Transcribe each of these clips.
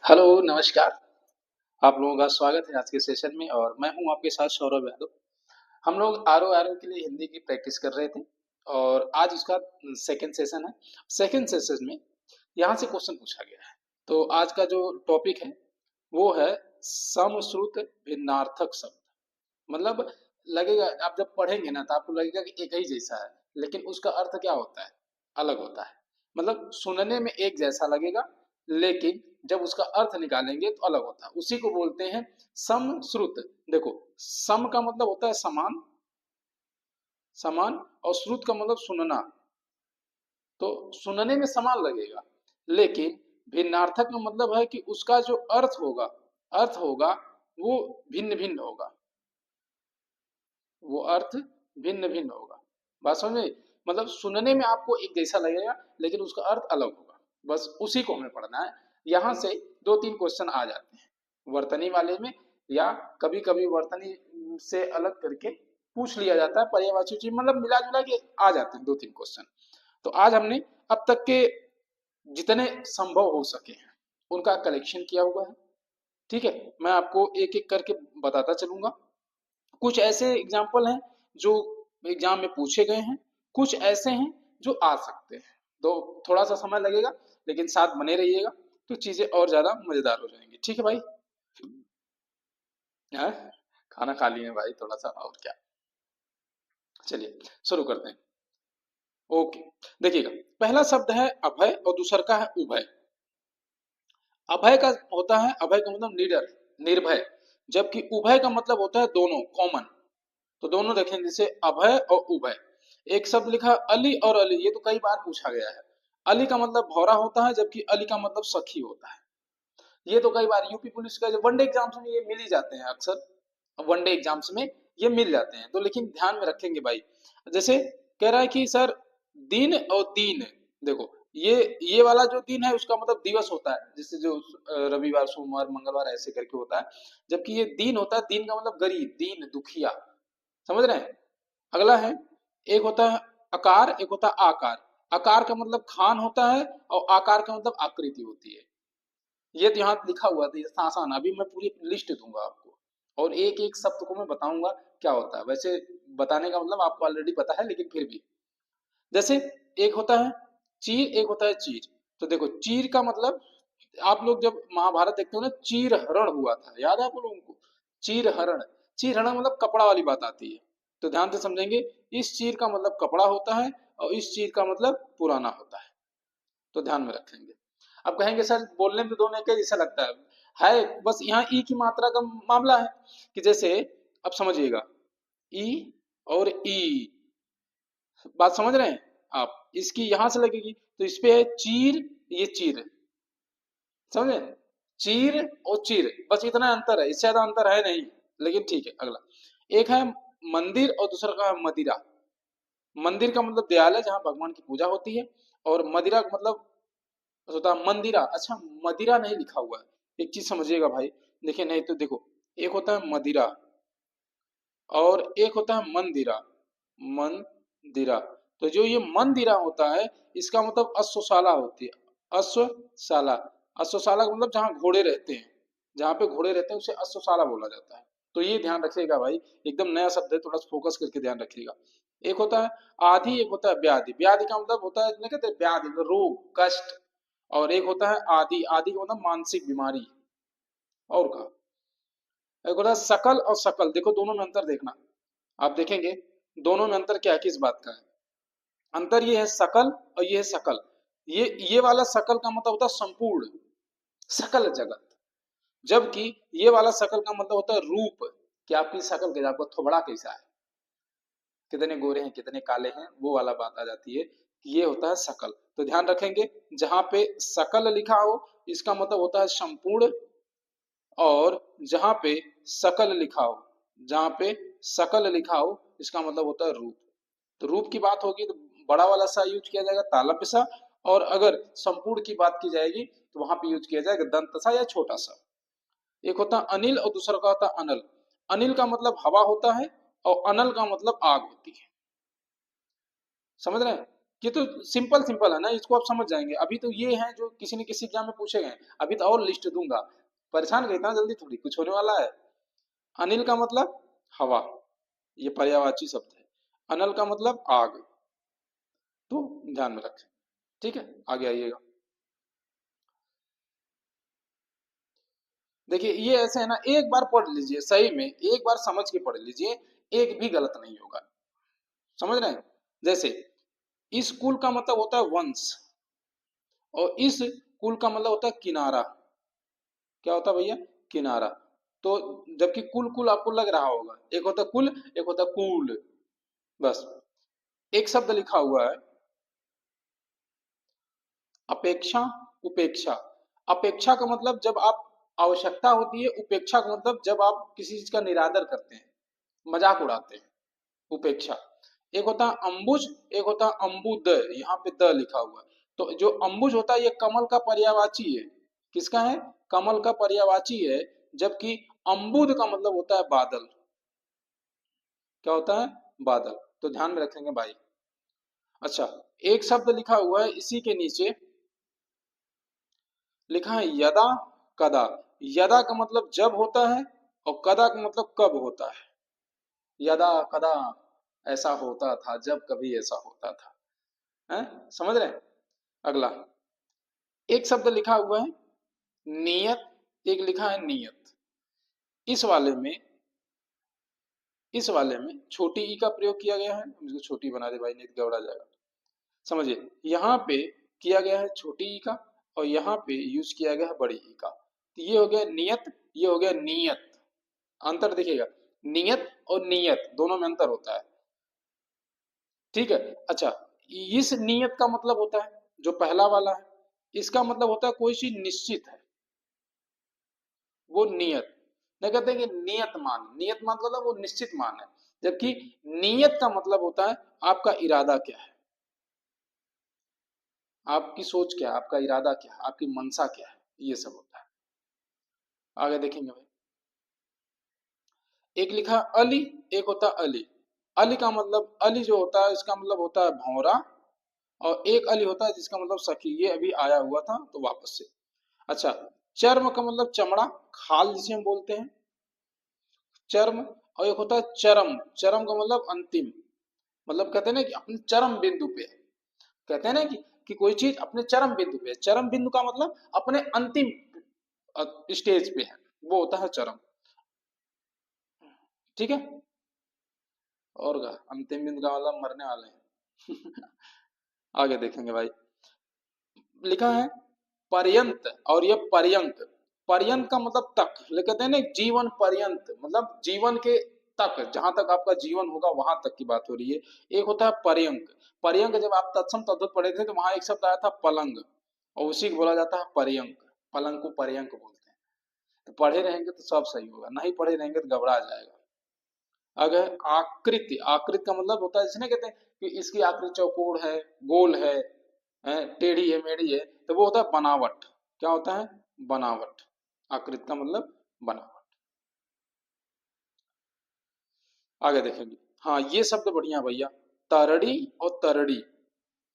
Hello, नमस्कार। आप लोगों का स्वागत है आज के सेशन में और मैं हूं आपके साथ सौरभ यादव। हम लोग आरओ के लिए हिंदी की प्रैक्टिस कर रहे थे और आज उसका सेकंड सेशन है। सेकंड सेशन में यहाँ से क्वेश्चन पूछा गया है। तो आज का जो टॉपिक है वो है समश्रुत भिन्नार्थक शब्द। मतलब लगेगा आप जब पढ़ेंगे ना तो आपको लगेगा कि एक ही जैसा है, लेकिन उसका अर्थ क्या होता है? अलग होता है। मतलब सुनने में एक जैसा लगेगा, लेकिन जब उसका अर्थ निकालेंगे तो अलग होता है। उसी को बोलते हैं समश्रुत। देखो, सम का मतलब होता है समान, समान, और श्रुत का मतलब सुनना। तो सुनने में समान लगेगा, लेकिन भिन्नार्थक का मतलब है कि उसका जो अर्थ होगा वो भिन्न भिन्न होगा। वो अर्थ भिन्न भिन्न होगा। बात समझ में? मतलब सुनने में आपको एक जैसा लगेगा, लेकिन उसका अर्थ अलग होगा। बस उसी को हमें पढ़ना है। यहाँ से दो तीन क्वेश्चन आ जाते हैं वर्तनी वाले में, या कभी कभी वर्तनी से अलग करके पूछ लिया जाता है, पर्यायवाची चीज मतलब मिला जुला के आ जाते हैं दो तीन क्वेश्चन। तो आज हमने अब तक के जितने संभव हो सके उनका कलेक्शन किया हुआ है। ठीक है, मैं आपको एक एक करके बताता चलूंगा। कुछ ऐसे एग्जाम्पल हैं जो एग्जाम में पूछे गए हैं, कुछ ऐसे हैं जो आ सकते हैं। तो थोड़ा सा समय लगेगा, लेकिन साथ बने रहिएगा तो चीजें और ज्यादा मजेदार हो जाएंगी। ठीक है भाई? हाँ? खाना खा लिए हैं भाई, थोड़ा सा और क्या। चलिए शुरू करते हैं। ओके, देखिएगा। पहला शब्द है अभय और दूसरा का है उभय। अभय का होता है, अभय का मतलब निडर, निर्भय, जबकि उभय का मतलब होता है दोनों, कॉमन। तो दोनों देखें, जैसे अभय और उभय। एक शब्द लिखा अली और अली, ये तो कई बार पूछा गया है। अली का मतलब भौरा होता है, जबकि अली का मतलब सखी होता है। ये तो कई बार यूपी पुलिस का वनडे एग्जाम्स में ये मिल ही जाते हैं अक्सर। वनडे एग्जाम्स में ये मिल जाते हैं, तो लेकिन ध्यान में रखेंगे भाई। जैसे कह रहा है कि सर दिन और दीन, देखो ये वाला जो दिन है उसका मतलब दिवस होता है, जैसे जो रविवार सोमवार मंगलवार ऐसे करके होता है। जबकि ये दिन होता है, दिन का मतलब गरीब, दीन, दुखिया। समझ रहे हैं? अगला है, एक होता है आकार, एक होता है आकार। आकार का मतलब खान होता है और आकार का मतलब आकृति होती है। ये तो यहाँ लिखा हुआ था, ये आसान। अभी मैं पूरी लिस्ट दूंगा आपको और एक एक शब्द को मैं बताऊंगा क्या होता है। वैसे बताने का मतलब आपको ऑलरेडी पता है, लेकिन फिर भी। जैसे एक होता है चीर, एक होता है चीर। तो देखो, चीर का मतलब, आप लोग जब महाभारत देखते हो ना, चीर हरण हुआ था, याद है आप लोगों को? चीर हरण, चीर हरण मतलब कपड़ा वाली बात आती है। तो ध्यान से समझेंगे, इस चीर का मतलब कपड़ा होता है और इस चीर का मतलब पुराना होता है। तो ध्यान में रखेंगे। अब कहेंगे सर बोलने में दोनों एक ही जैसा लगता है, बस यहाँ ई की मात्रा का मामला है। कि जैसे अब समझिएगा, ई और ई, बात समझ रहे हैं आप? इसकी यहां से लगेगी तो इस पे है चीर, ये चीर। समझे? चीर और चीर, बस इतना अंतर है, इससे ज्यादा अंतर है नहीं। लेकिन ठीक है, अगला एक है मंदिर और दूसरा का है मदिरा। मंदिर का मतलब दयालय जहाँ भगवान की पूजा होती है, और मदिरा का मतलब होता है मंदिरा। अच्छा, मदिरा नहीं लिखा हुआ है, एक चीज समझिएगा भाई। देखिए, नहीं तो देखो, एक होता है मदिरा और एक होता है मंदिरा। मंदिरा, तो जो ये मंदिरा होता है, इसका मतलब अश्वशाला होती है। अश्वशाला, अश्वशाला का मतलब जहाँ घोड़े रहते हैं, जहाँ पे घोड़े रहते हैं उसे अश्वशाला बोला जाता है। तो ये ध्यान रखिएगा भाई, एकदम नया शब्द है, थोड़ा फोकस करके ध्यान रखिएगा। एक होता है आदि, एक होता है व्याधि। व्याधि का मतलब होता है, नहीं कहते व्याधि मतलब रोग, कष्ट। और एक होता है आदि, आदि का मतलब मानसिक बीमारी। और का एक होता है सकल और सकल। देखो दोनों में अंतर देखना, आप देखेंगे दोनों में अंतर क्या है, किस बात का है अंतर। ये है सकल और ये है सकल। ये वाला सकल का मतलब होता है संपूर्ण, सकल जगत। जबकि ये वाला सकल का मतलब होता है रूप, कि आपकी शकल कैसा, आपका थोबड़ा कैसा है, कितने गोरे हैं कितने काले हैं, वो वाला बात आ जाती है। ये होता है सकल। तो ध्यान रखेंगे, जहां पे सकल लिखा हो इसका मतलब होता है संपूर्ण, और जहां पे सकल लिखा हो, जहां पे सकल लिखा हो इसका मतलब होता है रूप। तो रूप की बात होगी तो बड़ा वाला सा यूज किया जाएगा, तालव्य सा। और अगर संपूर्ण की बात की जाएगी तो वहां पे यूज किया जाएगा दंत सा या छोटा सा। एक होता है अनिल और दूसरा का होता है अनल। अनिल का मतलब हवा होता है और अनल का मतलब आग होती है। समझ रहे हैं? ये तो सिंपल सिंपल है ना, इसको आप समझ जाएंगे। अभी तो ये है जो किसी न किसी एग्जाम में पूछे गए, अभी तो और लिस्ट दूंगा। परेशान कर, इतना जल्दी थोड़ी कुछ होने वाला है। अनिल का मतलब हवा, ये पर्यायवाची शब्द है। अनल का मतलब आग, तो ध्यान में रखें। ठीक है, आगे आइएगा। देखिए ये ऐसे है ना, एक बार पढ़ लीजिए, सही में एक बार समझ के पढ़ लीजिए, एक भी गलत नहीं होगा। समझ रहे हैं? जैसे इस कुल का मतलब होता है वंश, और इस कुल का मतलब होता है किनारा। क्या होता है भैया? किनारा। तो जबकि कुल कुल आपको लग रहा होगा, एक होता है कुल, एक होता है कूल। बस एक शब्द लिखा हुआ है अपेक्षा, उपेक्षा। अपेक्षा का मतलब जब आप आवश्यकता होती है, उपेक्षा का मतलब जब आप किसी चीज का निरादर करते हैं, मजाक उड़ाते हैं, उपेक्षा। एक होता है अंबुज, एक होता है अंबुद, यहाँ पे द लिखा हुआ है। तो जो अंबुज होता है ये कमल का पर्यायवाची है। किसका है? कमल का पर्यायवाची है। जबकि अंबुद का मतलब होता है बादल। क्या होता है? बादल। तो ध्यान में रखेंगे भाई। अच्छा, एक शब्द लिखा हुआ है इसी के नीचे, लिखा है यदा कदा। यदा का मतलब जब होता है, और कदा का मतलब कब होता है। यदा कदा ऐसा होता था, जब कभी ऐसा होता था। हैं? समझ रहे हैं? अगला एक शब्द लिखा हुआ है नियत, एक लिखा है नियत। इस वाले में, इस वाले में छोटी ई का प्रयोग किया गया है। हम इसको छोटी बना दे भाई, नहीं तो गड़बड़ा जाएगा। समझिए, यहाँ पे किया गया है छोटी ई का, और यहाँ पे यूज किया गया है बड़ी ई का। तो ये हो गया नियत, ये हो गया नियत। अंतर देखिएगा, नियत और नियत दोनों में अंतर होता है। ठीक है। अच्छा, इस नियत का मतलब होता है जो पहला वाला है, इसका मतलब होता है कोई चीज निश्चित है, वो नियत। नहीं कहते हैं कि नियत मान, नियत मान मतलब वो निश्चित मान है। जबकि नियत का मतलब होता है आपका इरादा क्या है, आपकी सोच क्या है, आपका इरादा क्या है, आपकी मनसा क्या है, ये सब होता है। आगे देखेंगे भाई। एक लिखा अली, एक होता अली। अली का मतलब, अली जो होता है इसका मतलब होता है भौरा, और एक अली होता है जिसका मतलब सखी। ये अभी आया हुआ था तो वापस से। अच्छा, चर्म का मतलब चमड़ा, खाल जिसे हम बोलते हैं, चर्म। और एक होता है चरम, चरम का मतलब अंतिम। मतलब कहते हैं ना कि अपने चरम बिंदु पे है। कहते हैं ना कि कोई चीज अपने चरम बिंदु पे है। चरम बिंदु का मतलब अपने अंतिम स्टेज पे है, वो होता है चरम। ठीक है। और का अंतिम बिंदु का मतलब मरने वाले हैं। आगे देखेंगे भाई। लिखा है पर्यंत, और ये पर्यंक। पर्यंत का मतलब तक, ले कहते हैं ना जीवन पर्यंत, मतलब जीवन के तक, जहां तक आपका जीवन होगा वहां तक की बात हो रही है। एक होता है पर्यंक। पर्यंक जब आप तत्सम तद्भुत पढ़े थे तो वहां एक शब्द आया था पलंग, और उसी को बोला जाता है पर्यंक। पलंग को पर्यंक बोलते हैं। तो पढ़े रहेंगे तो सब सही होगा, नहीं पढ़े रहेंगे तो घबरा जाएगा। अगर आकृति, आकृति का मतलब होता है जिसने कहते हैं कि इसकी आकृति चौकोर है, गोल है, टेढ़ी है, मेढ़ी है, तो वो होता है बनावट। क्या होता है? बनावट। आकृति का मतलब बनावट। आगे देखेंगे। हाँ ये शब्द बढ़िया भैया, तरड़ी और तरड़ी।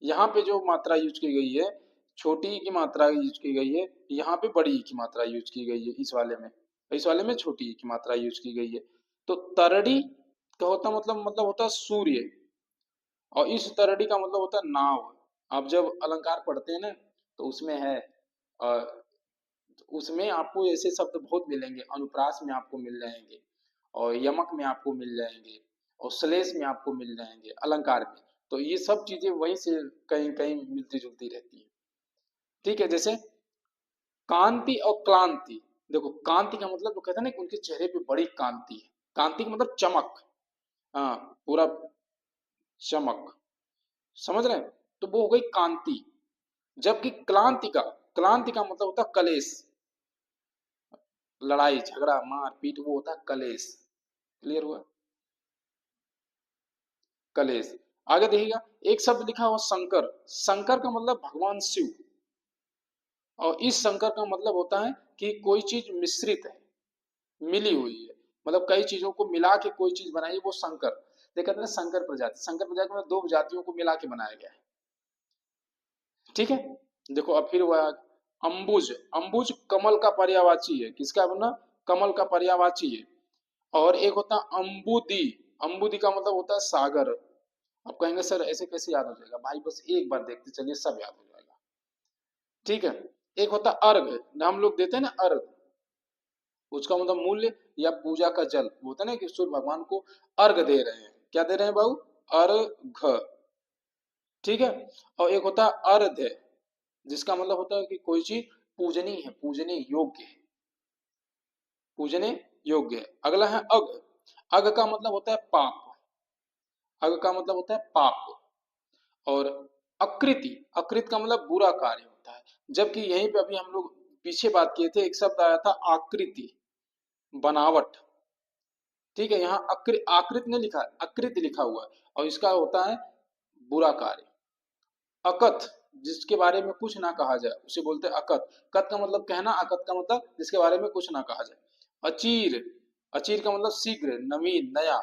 यहाँ पे जो मात्रा यूज की गई है, छोटी ई की मात्रा यूज की गई है, यहाँ पे बड़ी ई की मात्रा यूज की गई है। इस वाले में, इस वाले में छोटी ई की मात्रा यूज की गई है। तो तरड़ी का होता मतलब होता है सूर्य, और इस तरड़ी का मतलब होता है नाव। आप जब अलंकार पढ़ते हैं ना, तो उसमें है, अ, उसमें आपको ऐसे शब्द बहुत मिलेंगे। अनुप्रास में आपको मिल जाएंगे, और यमक में आपको मिल जाएंगे, और श्लेष में आपको मिल जाएंगे, अलंकार में। तो ये सब चीजें वहीं से कहीं कहीं मिलती जुलती रहती है। ठीक है। जैसे कांति और क्लांति। देखो कांति का मतलब वो कहते हैं ना कि उनके चेहरे पे बड़ी कांति है। कांति का मतलब चमक, हाँ, पूरा चमक। समझ रहे हैं? तो वो हो गई कांति। जबकि क्लांति का, क्लांति का मतलब होता है कलेश, लड़ाई झगड़ा मार पीट, वो होता है कलेश। क्लियर हुआ? कलेश। आगे देखिएगा, एक शब्द लिखा हुआ शंकर। शंकर का मतलब भगवान शिव, और इस शंकर का मतलब होता है कि कोई चीज मिश्रित है, मिली हुई है। मतलब कई चीजों को मिला के कोई चीज बनाई, वो शंकर। देखते हैं शंकर प्रजाति, शंकर प्रजाति में दो जातियों को मिला के बनाया गया है। ठीक है। देखो अब फिर वह अंबुज, अंबुज कमल का पर्यायवाची है, किसका बना, कमल का पर्यायवाची है। और एक होता है अंबुदी, अंबुदी का मतलब होता है सागर। अब कहेंगे सर ऐसे कैसे याद हो जाएगा, भाई बस एक बार देखते चलिए सब याद हो जाएगा। ठीक है। एक होता है अर्घ, हम लोग देते हैं ना अर्घ, उसका मतलब मूल्य या पूजा का जल, वो होता है ना कि सूर्य भगवान को अर्घ दे रहे हैं, क्या दे रहे हैं बाबू, अर्घ। ठीक है। और एक होता है अर्घ्य, जिसका मतलब होता है कि कोई चीज पूजनीय है, पूजनीय योग्य है, पूजने योग्य है। अगला है अग, अग का मतलब होता है पाप, अग का मतलब होता है पाप। और अकृति, अकृत का मतलब बुरा कार्य होता है। जबकि यहीं पे अभी हम लोग पीछे बात किए थे, एक शब्द आया था आकृति, बनावट। ठीक है, यहाँ आकृत ने लिखा है, अकृत लिखा हुआ है, और इसका होता है बुरा कार्य। अकथ, जिसके बारे में कुछ ना कहा जाए उसे बोलते हैं अकथ। कथ का मतलब कहना, अकथ का मतलब जिसके बारे में कुछ ना कहा जाए। अचीर, अचीर का मतलब शीघ्र, नवीन, नया।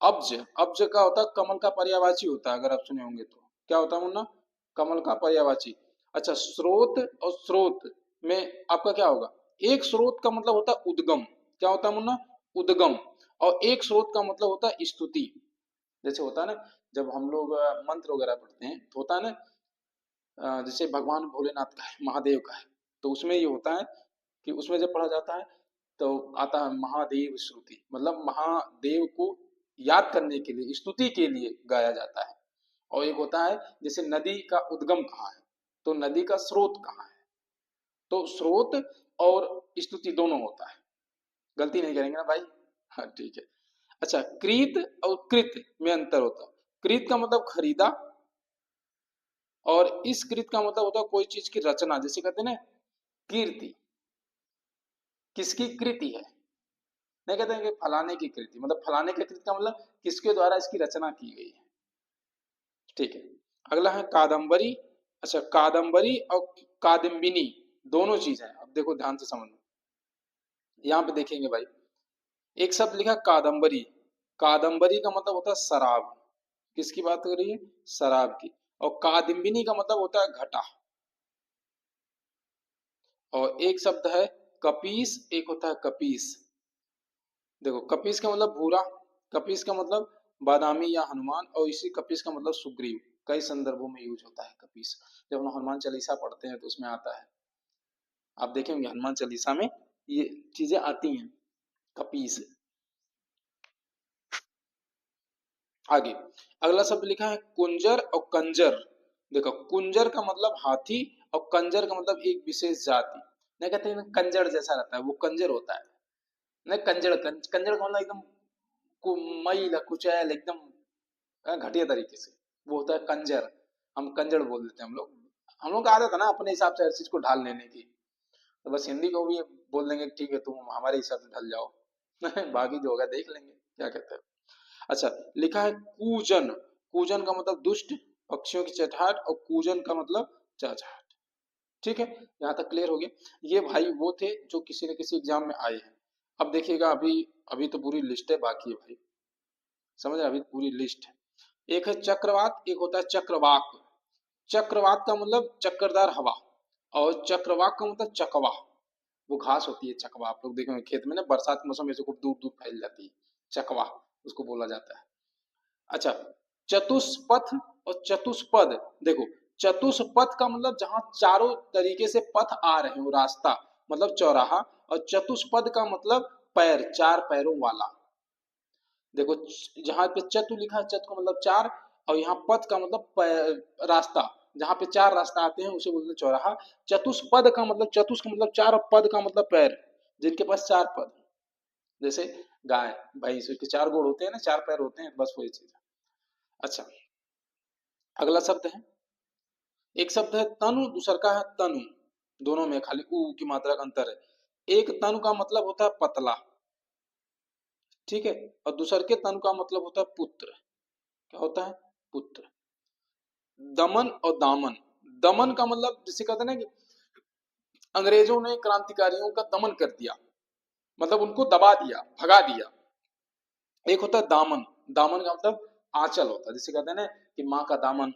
अब्ज, अब्ज का होता है कमल का पर्यायवाची होता है, अगर आप सुने होंगे तो क्या होता है मुन्ना, कमल का पर्यायवाची। अच्छा, स्रोत और स्रोत में आपका क्या होगा, एक स्रोत का मतलब होता है उद्गम, क्या होता है मुन्ना, उद्गम। और एक स्रोत का मतलब होता है स्तुति। जैसे होता है ना, जब हम लोग मंत्र वगैरह पढ़ते हैं तो होता है ना, जैसे भगवान भोलेनाथ का है, महादेव का है, तो उसमें ये होता है कि उसमें जब पढ़ा जाता है तो आता है महादेव श्रुति, मतलब महादेव को याद करने के लिए, स्तुति के लिए गाया जाता है। और एक होता है जैसे नदी का उद्गम कहाँ है, तो नदी का स्रोत कहाँ है, तो स्रोत और स्तुति दोनों होता है, गलती नहीं करेंगे ना भाई। हाँ ठीक है। अच्छा, कृत और कृत में अंतर होता है। कृत का मतलब खरीदा, और इस कृत का मतलब होता है कोई चीज की रचना, जैसे कहते हैं ना कीर्ति, किसकी कृति है, नहीं कहते हैं कि फलाने की कृति, मतलब फलाने की कृति का मतलब किसके द्वारा इसकी रचना की गई है। ठीक है। अगला है कादम्बरी। अच्छा, कादम्बरी और कादम्बिनी दोनों चीज है, अब देखो ध्यान से समझना। यहाँ पे देखेंगे भाई, एक शब्द लिखा कादम्बरी, कादम्बरी का मतलब होता है शराब, किसकी बात कर रही है, शराब की। और कादिम्बिनी का मतलब होता है घटा। और एक शब्द है कपीस, एक होता है कपीस। देखो कपीस का मतलब भूरा, कपीस का मतलब बादामी या हनुमान, और इसी कपीस का मतलब सुग्रीव। कई संदर्भों में यूज होता है कपीस, जब हम हनुमान चालीसा पढ़ते हैं तो उसमें आता है, आप देखेंगे हनुमान चालीसा में ये चीजें आती हैं, कपीस। आगे अगला शब्द लिखा है कुंजर और कंजर। देखो कुंजर का मतलब हाथी, और कंजर का मतलब एक विशेष जाति। नहीं कहते हैं कंजर जैसा रहता है, वो कंजर होता है। नहीं कंजर, कंजर का मतलब एकदम मैल कुचैल एकदम घटिया तरीके से, वो होता है कंजर। हम कंजर बोल देते हैं हम लोग, हम लोग का आदत है ना अपने हिसाब से हर चीज को ढाल लेने की, तो बस हिंदी को भी बोल देंगे ठीक है तुम हमारे हिसाब से ढल जाओ। बाकी जो होगा देख लेंगे, क्या कहते हैं। अच्छा, लिखा है कूजन, कूजन का मतलब दुष्ट, पक्षियों की चहचहाट, और कूजन का मतलब चहचहाट। ठीक है, यहाँ तक क्लियर हो गया। ये भाई वो थे जो किसी न किसी एग्जाम में आए हैं। अब देखिएगा, अभी अभी तो पूरी लिस्ट है, बाकी है भाई, समझ रहे हैं? अभी पूरी लिस्ट है। एक है चक्रवात, एक होता है चक्रवाक। चक्रवात का मतलब चक्करदार हवा, और चक्रवाक का मतलब चकवा, वो घास होती है चकवा, आप लोग देखेंगे खेत में ना, बरसात के मौसम में से खूब दूर दूर फैल जाती है, चकवा उसको बोला जाता है। अच्छा, चतुष्पथ और चतुष्पद। देखो चतुष्पथ का मतलब जहां चारों तरीके से पथ आ रहे हो, रास्ता मतलब चौराहा। और चतुष्पद का मतलब पैर, चार पैरों वाला। देखो जहां पे चतु लिखा है, चतु का मतलब चार, और यहाँ पथ का मतलब रास्ता, जहां पे चार रास्ता आते हैं उसे बोलते हैं चौराहा। चतुष्पद का मतलब, चतुष का मतलब चार, और पद का मतलब पैर, जिनके पास चार पद, जैसे गाय भैंस, उसके चार गोड़ होते हैं ना, चार पैर होते हैं, बस वही चीज है। अच्छा, अगला शब्द है, एक शब्द है तनु, दूसरा का है तनु। दोनों में खाली ऊ की मात्रा का अंतर है। एक तनु का मतलब होता है पतला, ठीक है, और दूसर के तनु का मतलब होता है पुत्र, क्या होता है, पुत्र। दमन और दामन, दमन का मतलब जिसे कहते हैं ना कि अंग्रेजों ने क्रांतिकारियों का दमन कर दिया, मतलब उनको दबा दिया, भगा दिया। एक होता है दामन, दामन का मतलब आंचल होता है, जिसे कहते हैं ना कि माँ का दामन,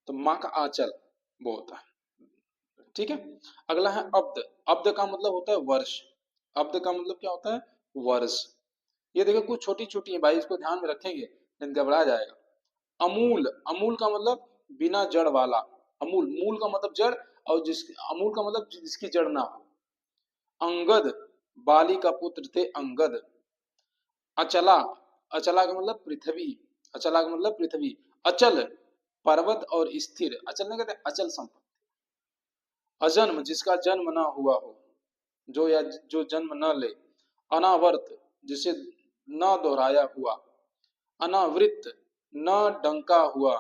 तो माँ का आंचल वो होता है। ठीक है। अगला है अब्द। अब्द का मतलब होता है वर्ष। अब्द का मतलब क्या होता है? वर्ष। ये देखो कुछ छोटी छोटी है भाई, इसको ध्यान में रखेंगे नहीं तो घबरा जाएगा। अमूल। अमूल का मतलब बिना जड़ वाला। अमूल, मूल का मतलब जड़, और जिस अमूल का मतलब जिसकी जड़ ना हो। अंगद, बाली का पुत्र थे अंगद। अचला। अचला का मतलब पृथ्वी। अचला का मतलब पृथ्वी। अचल, पर्वत और स्थिर। अचल नहीं कहते, अचल संपत्ति। अजन्म, जिसका जन्म ना हुआ हो, जो या जो जन्म न ले। अनावर्त, जिसे न दोहराया हुआ। अनावृत, न डंका हुआ।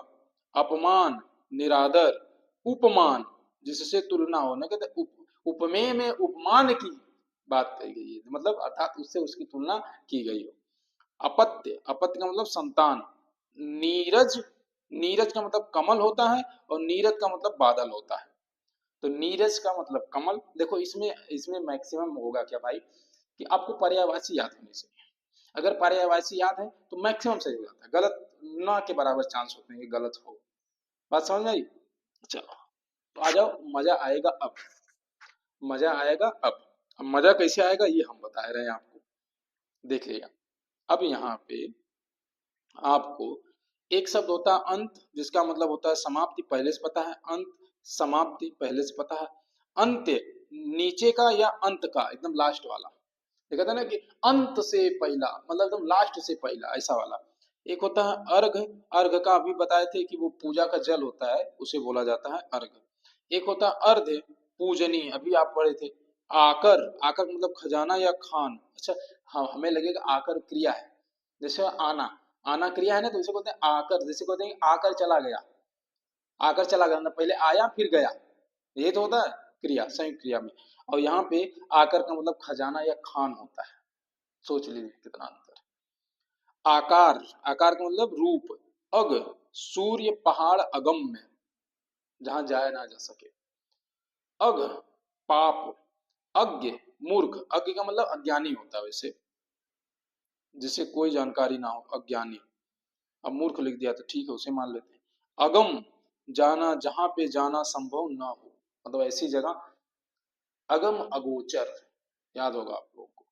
अपमान, निरादर। उपमान, जिससे तुलना हो, ना कहते उपमेय में उपमान की बात कही गई है, मतलब अर्थात उससे उसकी तुलना की गई हो। अपत्य, अपत्य का मतलब संतान। नीरज, नीरज का मतलब कमल होता है, और नीरज का मतलब बादल होता है। तो नीरज का मतलब कमल। देखो इसमें इसमें मैक्सिमम होगा क्या भाई, कि आपको पर्यायवाची याद होने चाहिए। अगर पर्यायवाची याद है तो मैक्सिमम सही हो जाता है, गलत ना के बराबर चांस होते हैं कि गलत हो। बात समझ में आई? चलो तो आ जाओ, मजा आएगा अब। मजा आएगा अब मजा कैसे आएगा ये हम बता रहे हैं आपको। देखिएगा, अब यहाँ पे आपको एक शब्द होता है अंत, जिसका मतलब होता है समाप्ति, पहले से पता है। अंत, समाप्ति पहले से पता है। अंत्य, नीचे का या अंत का एकदम लास्ट वाला। ये कहते हैं ना कि अंत से पहला, मतलब एकदम लास्ट से पहला, ऐसा वाला। एक होता है अर्घ। अर्घ का अभी बताए थे कि वो पूजा का जल होता है, उसे बोला जाता है अर्घ। एक होता है अर्ध, पूजनीय, अभी आप पढ़े थे। आकर, आकर मतलब खजाना या खान। अच्छा, हाँ हमें लगेगा आकर क्रिया है, जैसे आना, आना क्रिया है ना, तो इसे बोलते हैं आकर। जैसे कहते हैं आकर चला गया, आकर चला गया मतलब पहले आया फिर गया, ये तो होता है क्रिया, संयुक्त क्रिया में। और यहाँ पे आकर का मतलब खजाना या खान होता है। सोच लीजिए कितना अंतर। आकार, आकार का मतलब रूप। अग, सूर्य पहाड़ अगम में, जहां जाया ना जा सके। अघ, पाप। अज्ञ, मूर्ख। अज्ञ का मतलब अज्ञानी होता है वैसे, जिसे कोई जानकारी ना हो, अज्ञानी। अब मूर्ख लिख दिया तो ठीक है, उसे मान लेते हैं। अगम, जाना, जहां पे जाना संभव ना हो, मतलब ऐसी जगह। अगम अगोचर, याद होगा आप लोगों को।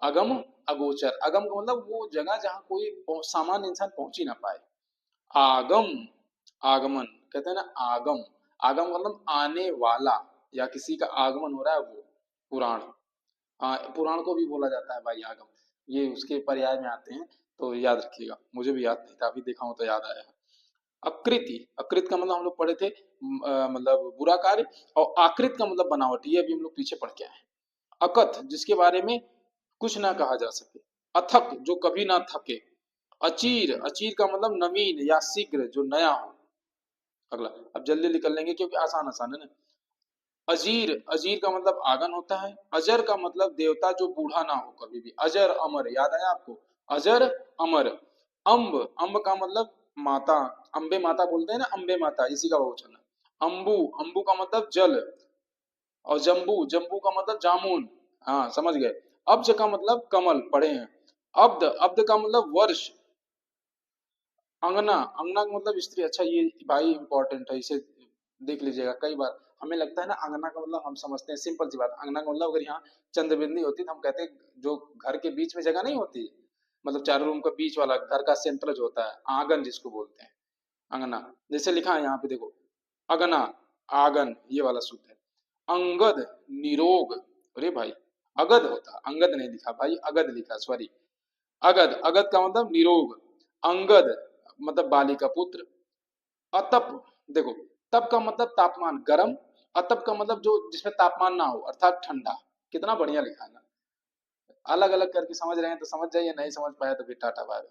अगम अगोचर, अगम का मतलब वो जगह जहां कोई सामान्य इंसान पहुंच ही ना पाए। आगम, आगमन, कहते हैं ना आगम। आगम का मतलब आने वाला, या किसी का आगमन हो रहा है वो। पुराण, हाँ पुराण को भी बोला जाता है भाई आगम, ये उसके पर्याय में आते हैं। तो याद रखिएगा, मुझे भी याद नहीं था, अभी देखा हूं तो याद आया है। अकृति, अकृत का मतलब हम लोग पढ़े थे मतलब बुरा कार्य। और आकृत का मतलब बनावट, ये अभी हम लोग पीछे पढ़ के आए हैं। अकथ, जिसके बारे में कुछ ना कहा जा सके। अथक, जो कभी ना थके। अचीर, अचीर का मतलब नवीन या शीघ्र, जो नया हो। अगला, अब जल्दी निकल लेंगे क्योंकि आसान आसान है ना। अजीर, अजीर का मतलब आंगन होता है। अजर का मतलब देवता जो बूढ़ा ना हो कभी भी। अजर अमर, याद आया आपको? अजर अमर। अम्ब, अम्ब का मतलब माता, अम्बे माता बोलते हैं ना, अम्बे माता, इसी का बहुवचन है। अम्बु, अम्बु का मतलब जल। और जम्बू, जम्बू का मतलब जामुन। हाँ समझ गए। अब्ज का मतलब कमल, पढ़े हैं। अब्द, अब्द का मतलब वर्ष। अंगना, अंगना का मतलब स्त्री। अच्छा ये भाई इंपॉर्टेंट है, इसे देख लीजिएगा। कई बार हमें लगता है ना अंगना का मतलब हम समझते हैं सिंपल सी बात, अंगना का मतलब अगर यहाँ चंद्रबिंदी होती तो हम कहते हैं जो घर के बीच में जगह नहीं होती, मतलब चारों रूम का बीच वाला, घर का सेंटर जो होता है, आंगन जिसको बोलते हैं, अंगना। जैसे लिखा है यहाँ पे देखो, अगना, आंगन, ये वाला सूत्र है। अंगद, निरोग। अरे भाई अगध होता, अंगद नहीं लिखा भाई, अगध लिखा, सॉरी। अगध, अगध का मतलब निरोग। अंगद मतलब बाली का पुत्र। अतप, देखो, तप का मतलब तापमान, गर्म। अतप का मतलब जो जिसमें तापमान ना हो, अर्थात ठंडा। कितना बढ़िया लिखा है ना। अलग अलग करके समझ रहे हैं तो समझ जाइए, नहीं समझ पाया तो फिर टाटा बाय।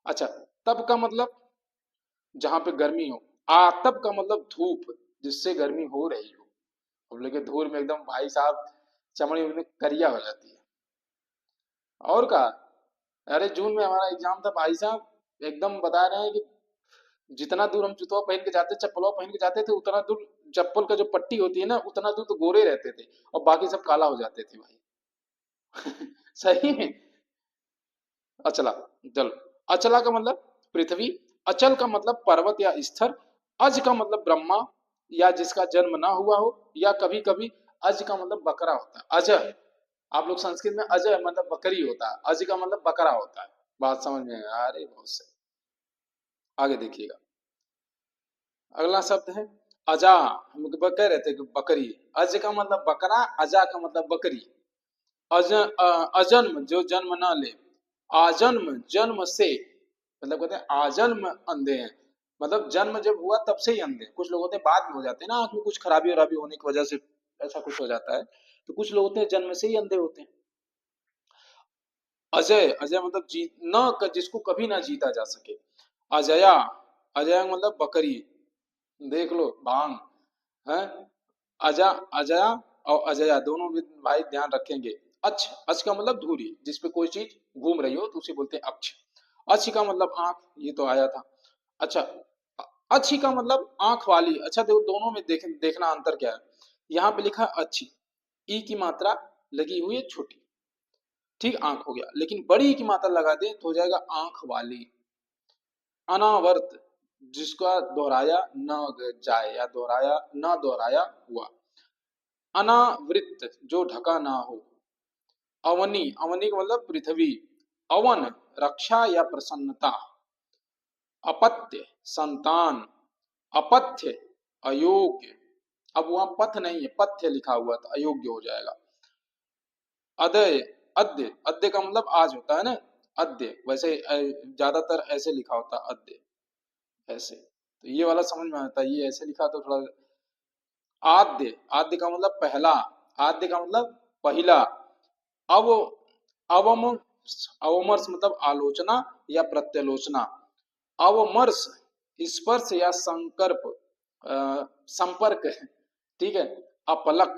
अच्छा, तप का मतलब जहां पे गर्मी हो। आतप का मतलब धूप, जिससे गर्मी हो रही हो। अब लेके धूल में एकदम भाई साहब चमड़ी में करिया हो जाती है। और का, अरे जून में हमारा एग्जाम था भाई साहब, एकदम बता रहे हैं कि जितना दूर हम जूतवा पहन के जाते, चप्पलवा पहन के जाते थे, उतना दूर चप्पल का जो पट्टी होती है ना, उतना दूर तो गोरे रहते थे, और बाकी सब काला हो जाते थे भाई। सही में। अचला, जल। अचला का मतलब पृथ्वी। अचल का मतलब पर्वत या स्थिर। अज का मतलब ब्रह्मा, या जिसका जन्म ना हुआ हो, या कभी कभी अज का मतलब बकरा होता है, अजय। आप लोग संस्कृत में अजय मतलब बकरी होता है, अज का मतलब बकरा होता है। बात समझ में आ रही? बहुत सही। आगे देखिएगा, अगला शब्द है अजा। हम कह रहे थे कि बकरी, अज का मतलब बकरा, अजा का मतलब बकरी। अजन्म जो जन्म ना ले, आजन्म जन्म से, मतलब कहते हैं आजन्म अंधे हैं, मतलब जन्म जब हुआ तब से ही अंधे। कुछ लोग होते हैं बाद में हो जाते हैं ना, आंख में कुछ खराबी वराबी होने की वजह से ऐसा कुछ हो जाता है, तो कुछ लोग होते हैं जन्म से ही अंधे होते हैं। अजय, अजय मतलब जीत न, जिसको कभी ना जीता जा सके। अजया, अजय मतलब बकरी, देख लो भांग है। अजा, अजया और अजया दोनों भी भाई ध्यान रखेंगे। अक्ष, अक्ष का मतलब धुरी, जिस पे कोई चीज घूम रही हो तो उसे बोलते हैं अक्ष। अक्ष का मतलब आंख, ये तो आया था। अच्छा, अच्छी का मतलब आंख वाली। अच्छा देखो दोनों में देखना अंतर क्या है। यहाँ पे लिखा है अच्छी, ई की मात्रा लगी हुई है छोटी, ठीक, आंख हो गया। लेकिन बड़ी ई की मात्रा लगा दे तो हो जाएगा आंख वाली। अनावर्त, जिसका दोहराया न जाए, या दोहराया न दोहराया हुआ। अनावृत, जो ढका ना हो। अवनी, अवनी का मतलब पृथ्वी। अवन, रक्षा या प्रसन्नता। अपत्य, संतान। अपथ्य, अयोग्य। अब वहां पथ नहीं है, पथ्य लिखा हुआ था, अयोग्य हो जाएगा। अदय, अद्य, अद्य का मतलब आज होता है ना, अद्य। वैसे ज्यादातर ऐसे लिखा होता है अद्य, ऐसे, तो ये वाला समझ में आता है, ये ऐसे लिखा तो थोड़ा। आद्य, आद्य का मतलब पहला, आद्य का मतलब पहला। अव, अवम, अवमर्श मतलब आलोचना या प्रत्यालोचना। अवमर्श, स्पर्श या संकर्प, संपर्क है, ठीक है। अपलक,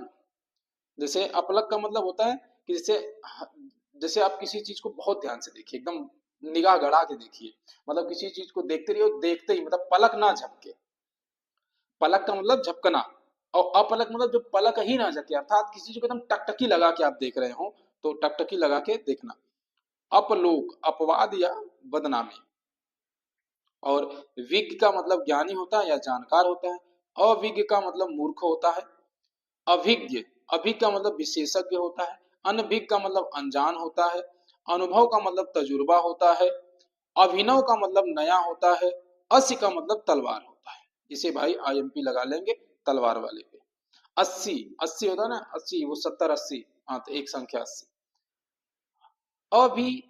जैसे अपलक का मतलब होता है कि जैसे, जैसे आप किसी चीज को बहुत ध्यान से देखिए, एकदम निगाह गड़ा के देखिए, मतलब किसी चीज को देखते रहिए, देखते ही मतलब पलक ना झपके। पलक का मतलब झपकना, और अपलक मतलब जो पलक ही ना झपके, अर्थात किसी चीज को एकदम टकटकी लगा के आप देख रहे हो, तो टकटकी लगा के देखना। अपलोक, अपवाद या बदनामी। और विज्ञ का मतलब ज्ञानी होता है या जानकार होता है। अविज्ञ का मतलब मूर्ख होता है। अभिज्ञ, अभिज्ञ का मतलब विशेषज्ञ होता है। अनभिज्ञ का मतलब अनजान होता है। अनुभव का मतलब तजुर्बा होता है। अभिनव का मतलब नया होता है। अस्य का मतलब तलवार होता है। इसे भाई आईएमपी लगा लेंगे तलवार वाले पे। 80, 80 होता है ना, 80 वो 70 80, हाँ तो एक संख्या 80। अभि,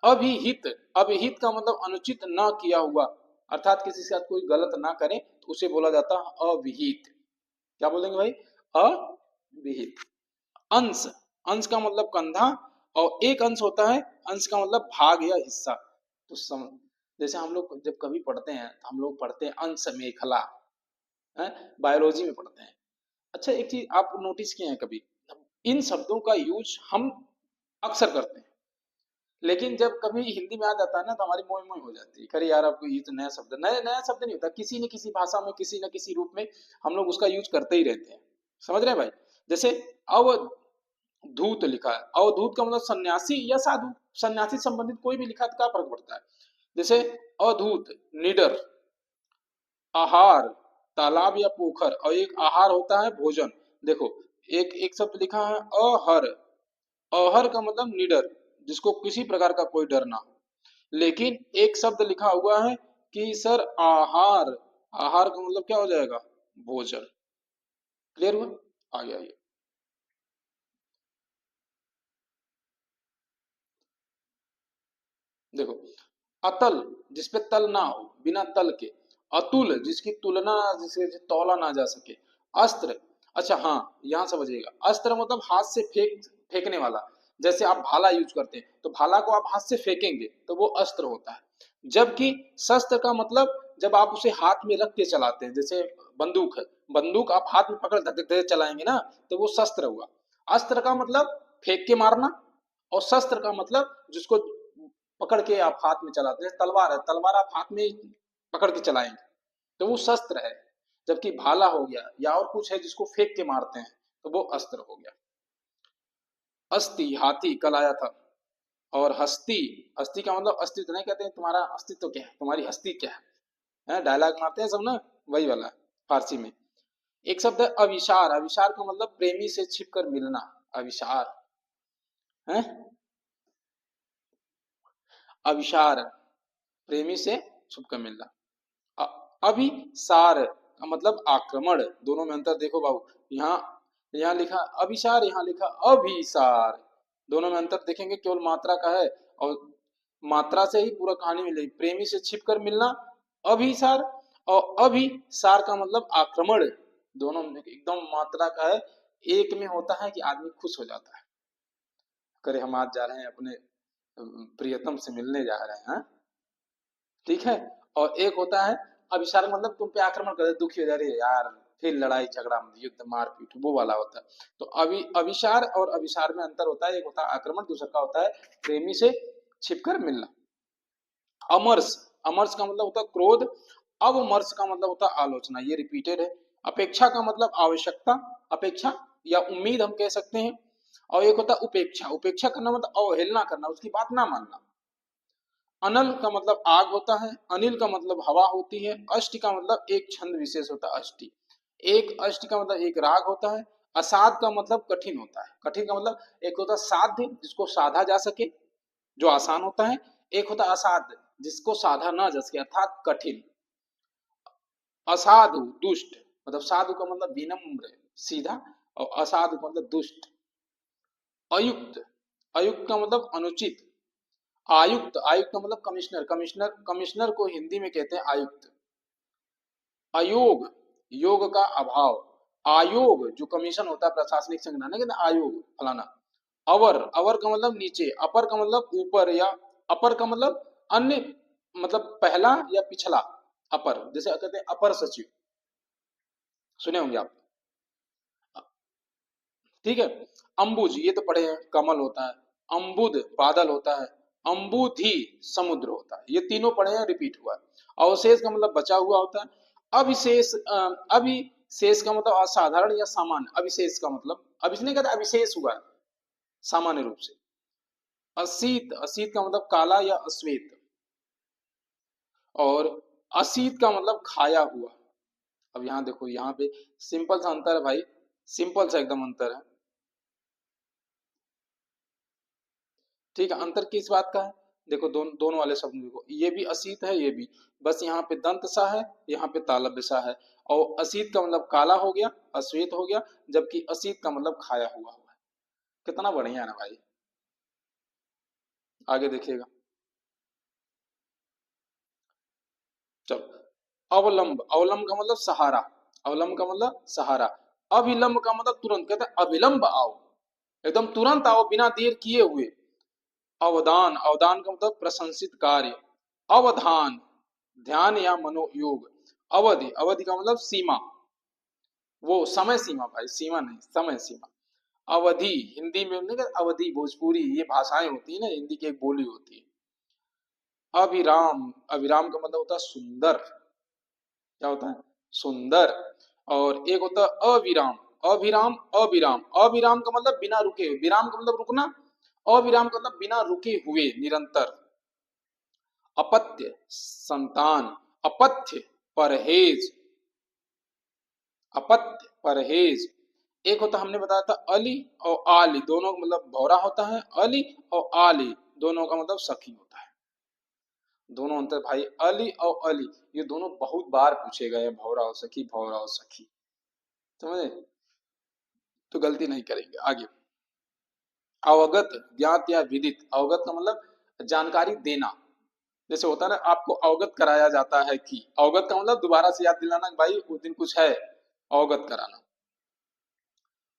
अभिहित, अभिहित का मतलब अनुचित न किया हुआ, अर्थात किसी के साथ कोई गलत ना करे तो उसे बोला जाता है अविहित। क्या बोलेंगे भाई? अविहित। अंश, अंश का मतलब कंधा, और एक अंश होता है, अंश का मतलब भाग या हिस्सा। तो जैसे हम लोग जब कभी पढ़ते हैं तो हम लोग पढ़ते हैं अंश मेखला, है, बायोलॉजी में पढ़ते हैं। अच्छा एक चीज आप नोटिस किए हैं कभी, इन शब्दों का यूज हम अक्सर करते हैं, लेकिन जब कभी हिंदी में आ जाता है ना तो हमारी मोई मोई हो जाती है, अरे यार आपको ये तो नया शब्द, नया नया शब्द नहीं होता, किसी न किसी भाषा में किसी न किसी रूप में हम लोग उसका यूज करते ही रहते हैं। समझ रहे हैं भाई? जैसे अवधूत लिखा है, अवधूत का मतलब सन्यासी या साधु, सन्यासी संबंधित कोई भी लिखा है तो क्या फर्क पड़ता है। जैसे अधूत, निडर। आहार, तालाब या पोखर, और एक आहार होता है भोजन। देखो एक एक शब्द लिखा है अहर, अहर का मतलब निडर, जिसको किसी प्रकार का कोई डर ना हो। लेकिन एक शब्द लिखा हुआ है कि सर आहार, आहार का मतलब क्या हो जाएगा? भोजन। क्लियर हुआ? आगे आइए, देखो अतल, जिसपे तल ना हो, बिना तल के। अतुल, जिसकी तुलना, जिसे तौला ना जा सके। अस्त्र, अच्छा हाँ यहाँ समझिएगा, अस्त्र मतलब हाथ से फेंकने वाला। जैसे आप भाला यूज करते हैं तो भाला को आप हाथ से फेंकेंगे तो वो अस्त्र होता है। जबकि शस्त्र का मतलब जब आप उसे हाथ में रख के चलाते हैं, जैसे बंदूक है, बंदूक आप हाथ में पकड़ धक धक धक चलाएंगे ना, तो वो शस्त्र हुआ। अस्त्र का मतलब फेंक के मारना, और शस्त्र का मतलब जिसको पकड़ के आप हाथ में चलाते हैं, तलवार है, तलवार आप हाथ में पकड़ के चलाएंगे तो वो शस्त्र है। जबकि भाला हो गया या और कुछ है जिसको फेंक के मारते हैं तो वो अस्त्र हो गया। अस्थि, हाथी कल आया था। और हस्ती, हस्ती का मतलब अस्तित्व नहीं, कहते हैं तुम्हारा अस्तित्व क्या है, तुम्हारी हस्ती क्या है, डायलॉग मारते हैं सब ना, वही वाला फारसी में। एक शब्द है अविशार, अविशार का मतलब प्रेमी से छिपकर मिलना, अविशार है, अविशार प्रेमी से छुपकर मिलना। अभिसार का मतलब आक्रमण, दोनों में अंतर देखो बाबू, यहाँ यहाँ लिखा अभिसार, यहाँ लिखा अभिसार, दोनों में अंतर देखेंगे, केवल मात्रा का है और मात्रा से ही पूरा कहानी मिलेगी। प्रेमी से छिपकर मिलना अभिसार, और अभिसार का मतलब आक्रमण, दोनों में एकदम मात्रा का है, एक में होता है कि आदमी खुश हो जाता है, करे हम आज जा रहे हैं अपने प्रियतम से मिलने जा रहे हैं, ठीक है। और एक होता है अभिसार मतलब तुम पे आक्रमण कर, दुखी हो जा रही है यार, फिर लड़ाई झगड़ा युद्ध मारपीट, वो वाला होता है। तो अभिसार और अभिसार में अंतर होता है, एक होता है आक्रमण, दूसरा का होता है प्रेमी से छिपकर मिलना। अमर्ष, अमर्ष का मतलब होता है क्रोध, अवमर्श का मतलब होता है आलोचना, ये रिपीटेड है। अपेक्षा का मतलब आवश्यकता, अपेक्षा या उम्मीद हम कह सकते हैं। और एक होता है उपेक्षा, उपेक्षा करना मतलब अवहेलना करना, उसकी बात ना मानना। अनल का मतलब आग होता है, अनिल का मतलब हवा होती है, अष्ट का मतलब एक छंद विशेष होता है, अष्टी, एक अष्ट का मतलब एक राग होता है। असाध का मतलब कठिन होता है, कठिन का मतलब एक होता है साध्य जिसको साधा जा सके, जो आसान होता है, एक होता है असाध्य जिसको साधा ना जा सके अर्थात कठिन। असाधु दुष्ट, मतलब साधु का मतलब विनम्र सीधा, और असाधु का मतलब दुष्ट। अयुक्त, अयुक्त का मतलब अनुचित। आयुक्त, आयुक्त का मतलब कमिश्नर, कमिश्नर, कमिश्नर को हिंदी में कहते हैं आयुक्त। अयोग, योग का अभाव। आयोग जो कमीशन होता है प्रशासनिक संगठन, कहते हैं आयोग फलाना। अवर, अवर का मतलब नीचे, अपर का मतलब ऊपर, या अपर का मतलब अन्य, मतलब पहला या पिछला, अपर, जैसे कहते हैं अपर सचिव, सुने होंगे आप, ठीक है। अंबुज, ये तो पढ़े हैं, कमल होता है। अंबुद बादल होता है। अंबुधि समुद्र होता है, ये तीनों पढ़े हैं, रिपीट हुआ है। अवशेष का मतलब बचा हुआ होता है। अविशेष, अभिशेष का मतलब असाधारण या सामान्य, अविशेष का मतलब, अभिशेष नहीं कहते, अविशेष हुआ है सामान्य रूप से। असीत, असीत का मतलब काला या अश्वेत। और असीत का मतलब खाया हुआ। अब यहाँ देखो, यहाँ पे सिंपल सा अंतर है भाई, सिंपल सा एकदम अंतर है, ठीक है। अंतर किस बात का है, देखो दोनों वाले शब्द देखो, ये भी असीत है, ये भी, बस यहाँ पे दंत सा है, यहाँ पे तालव्य सा है। और असीत का मतलब काला हो गया, अश्वेत हो गया, जबकि असीत का मतलब खाया हुआ हुआ है। कितना बढ़िया है ना भाई, आगे देखिएगा। चलो, अवलंब, अवलंब का मतलब सहारा, अवलंब का मतलब सहारा। अविलंब का मतलब तुरंत, कहते हैं अविलंब आओ, एकदम तुरंत आओ बिना देर किए हुए। अवदान, अवदान का मतलब प्रशंसित कार्य। अवधान, ध्यान या मनोयोग। अवधि, अवधि का मतलब सीमा, वो समय सीमा भाई, सीमा नहीं, समय सीमा। अवधि, हिंदी में नहीं कहते अवधि, भोजपुरी, ये भाषाएं होती है ना, हिंदी की एक बोली होती है। अविराम, अविराम का मतलब होता है सुंदर, क्या होता है, सुंदर। और एक होता है अविराम, अभिराम, अविराम, अविराम का मतलब बिना रुके हुए, विराम का मतलब रुकना, अविराम का मतलब बिना रुके हुए, निरंतर। अपत्य, संतान। अपथ्य, परहेज, अपत्य परहेज। एक होता हमने बताया था अली और आली, दोनों का मतलब भौरा होता है, अली और आली दोनों का मतलब सखी होता है। दोनों अंतर भाई, अली और अली, ये दोनों बहुत बार पूछे गए, भौरा और सखी, भौरा और सखी, समझे, तो गलती नहीं करेंगे। आगे, अवगत, ज्ञात या विदित। अवगत का मतलब जानकारी देना, जैसे होता है ना, आपको अवगत कराया जाता है कि, अवगत का मतलब दोबारा से याद दिलाना, भाई उस दिन कुछ है, अवगत कराना।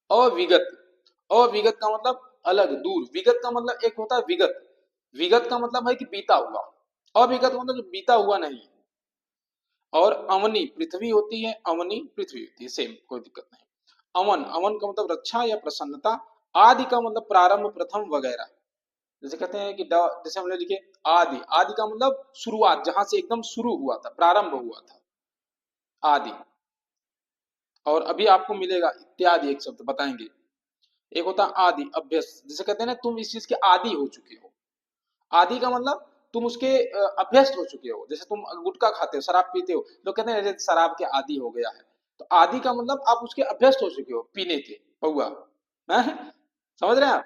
अविगत, अविगत का मतलब अलग, दूर। विगत का मतलब एक होता है विगत, विगत का मतलब है कि बीता हुआ, अविगत मतलब जो बीता हुआ नहीं। और अवनी, पृथ्वी होती है, अवनी पृथ्वी होती है, सेम, कोई दिक्कत नहीं। अवन, अवन का मतलब रक्षा या प्रसन्नता। आदि का मतलब प्रारंभ, प्रथम वगैरह, जैसे कहते हैं कि जैसे हमने लिखे आदि, आदि का मतलब शुरुआत, जहां से एकदम शुरू हुआ था, प्रारंभ हुआ था, आदि। और अभी आपको मिलेगा इत्यादि, एक शब्द बताएंगे। एक होता है आदि, अभ्यस्त, जिसे कहते हैं ना तुम इस चीज के आदि हो चुके हो। आदि का मतलब तुम उसके अभ्यस्त हो चुके हो। जैसे तुम गुटखा खाते हो, शराब पीते हो, लोग कहते हैं अरे शराब के आदी हो गया है। तो आदि का मतलब आप उसके अभ्यस्त हो चुके हो पीने के, पौआ। हैं? समझ रहे हैं आप?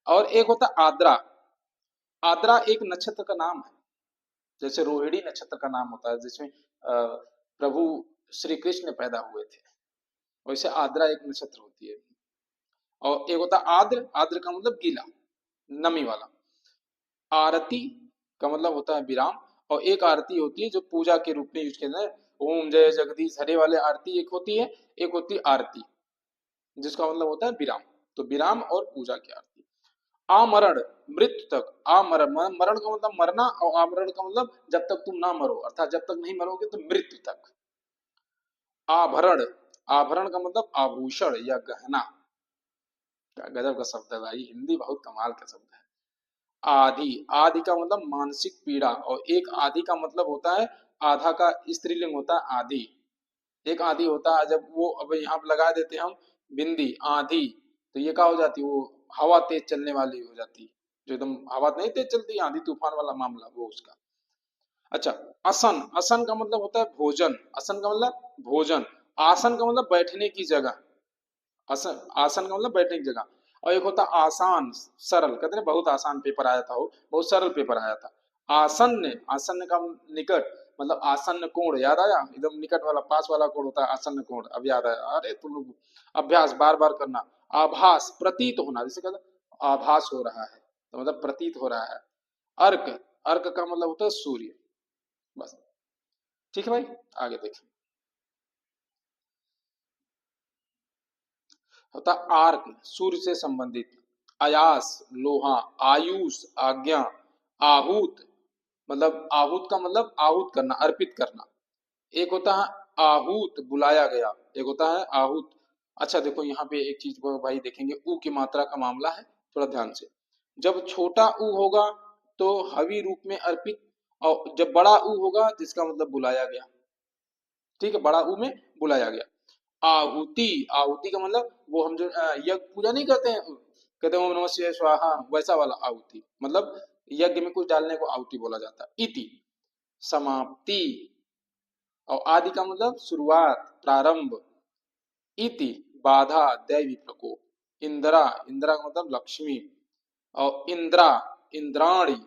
और एक होता है आद्रा। आद्रा एक नक्षत्र का नाम है, जैसे रोहिणी नक्षत्र का नाम होता है जिसमें प्रभु श्री कृष्ण पैदा हुए थे, वैसे आद्रा एक नक्षत्र होती है। और एक होता है आद्र। आद्र का मतलब गीला, नमी वाला। आरती का मतलब होता है विराम। और एक आरती होती है जो पूजा के रूप में यूज किया जाता है, ओम जय जगदीश हरे वाले आरती एक होती है। एक होती है आरती जिसका मतलब होता है विराम। तो विराम और पूजा की आरती। आमरण, मृत्यु तक। आमरण मरण का मतलब मरना, और आमरण का मतलब जब तक तुम ना मरो, अर्थात जब तक नहीं मरोगे तो मृत्यु तक। आभरण, आभरण का मतलब आभूषण या गहना। क्या गजब का शब्द है भाई, हिंदी बहुत कमाल का शब्द है। आदि, आदि का मतलब मानसिक पीड़ा। और एक आदि का मतलब होता है, आधा का स्त्रीलिंग होता है आदि। एक आदि होता है जब वो, अब यहाँ पे लगा देते हैं हम बिंदी आधी, तो ये क्या हो जाती है, वो हवा तेज चलने वाली हो जाती है। जो एकदम हवा नहीं तेज चलती, आंधी तूफान वाला मामला, वो उसका। अच्छा, असन, असन का मतलब होता है भोजन। असन का मतलब भोजन। आसन का मतलब बैठने की जगह। आसन, आसन का मतलब बैठने की जगह। और एक होता आसान, सरल। कहते हैं बहुत आसान पेपर आया था, वो बहुत सरल पेपर आया था। आसन्न, आसन्न का निकट, मतलब आसन्न कोण, याद आया? एकदम निकट वाला, पास वाला कोण होता है आसन्न कोण। अब याद आया? अरे तुम लोग अभ्यास बार बार करना। आभास, प्रतीत होना, जैसे कहते हैं आभास हो रहा है, तो मतलब प्रतीत हो रहा है। अर्क, अर्क का मतलब होता है सूर्य। बस, ठीक है भाई, आगे देखिए। होता आर्क, सूर्य से संबंधित। अयास, लोहा। आयुष, आज्ञा। आहूत, मतलब आहूत का मतलब आहूत करना, अर्पित करना। एक होता है आहूत, बुलाया गया। एक होता है आहूत। अच्छा देखो यहाँ पे एक चीज को भाई देखेंगे, ऊ की मात्रा का मामला है, थोड़ा ध्यान से। जब छोटा ऊ होगा तो हवि रूप में अर्पित, और जब बड़ा ऊ होगा जिसका मतलब बुलाया गया। ठीक है, बड़ा ऊ में बुलाया गया। आहुति, आहुति का मतलब वो हम जो यज्ञ पूजा नहीं करते हैं, कहते हैं ओम नमः शिवाय स्वाहा, वैसा वाला आहुति, मतलब यज्ञ में कुछ डालने को आहुति बोला जाता है। इति, समाप्ति। और आदि का मतलब शुरुआत, प्रारंभ। इति, बाधा, दैवी प्रकोप। इंदिरा, इंदिरा का मतलब लक्ष्मी। और इंद्रा, इंद्राणी।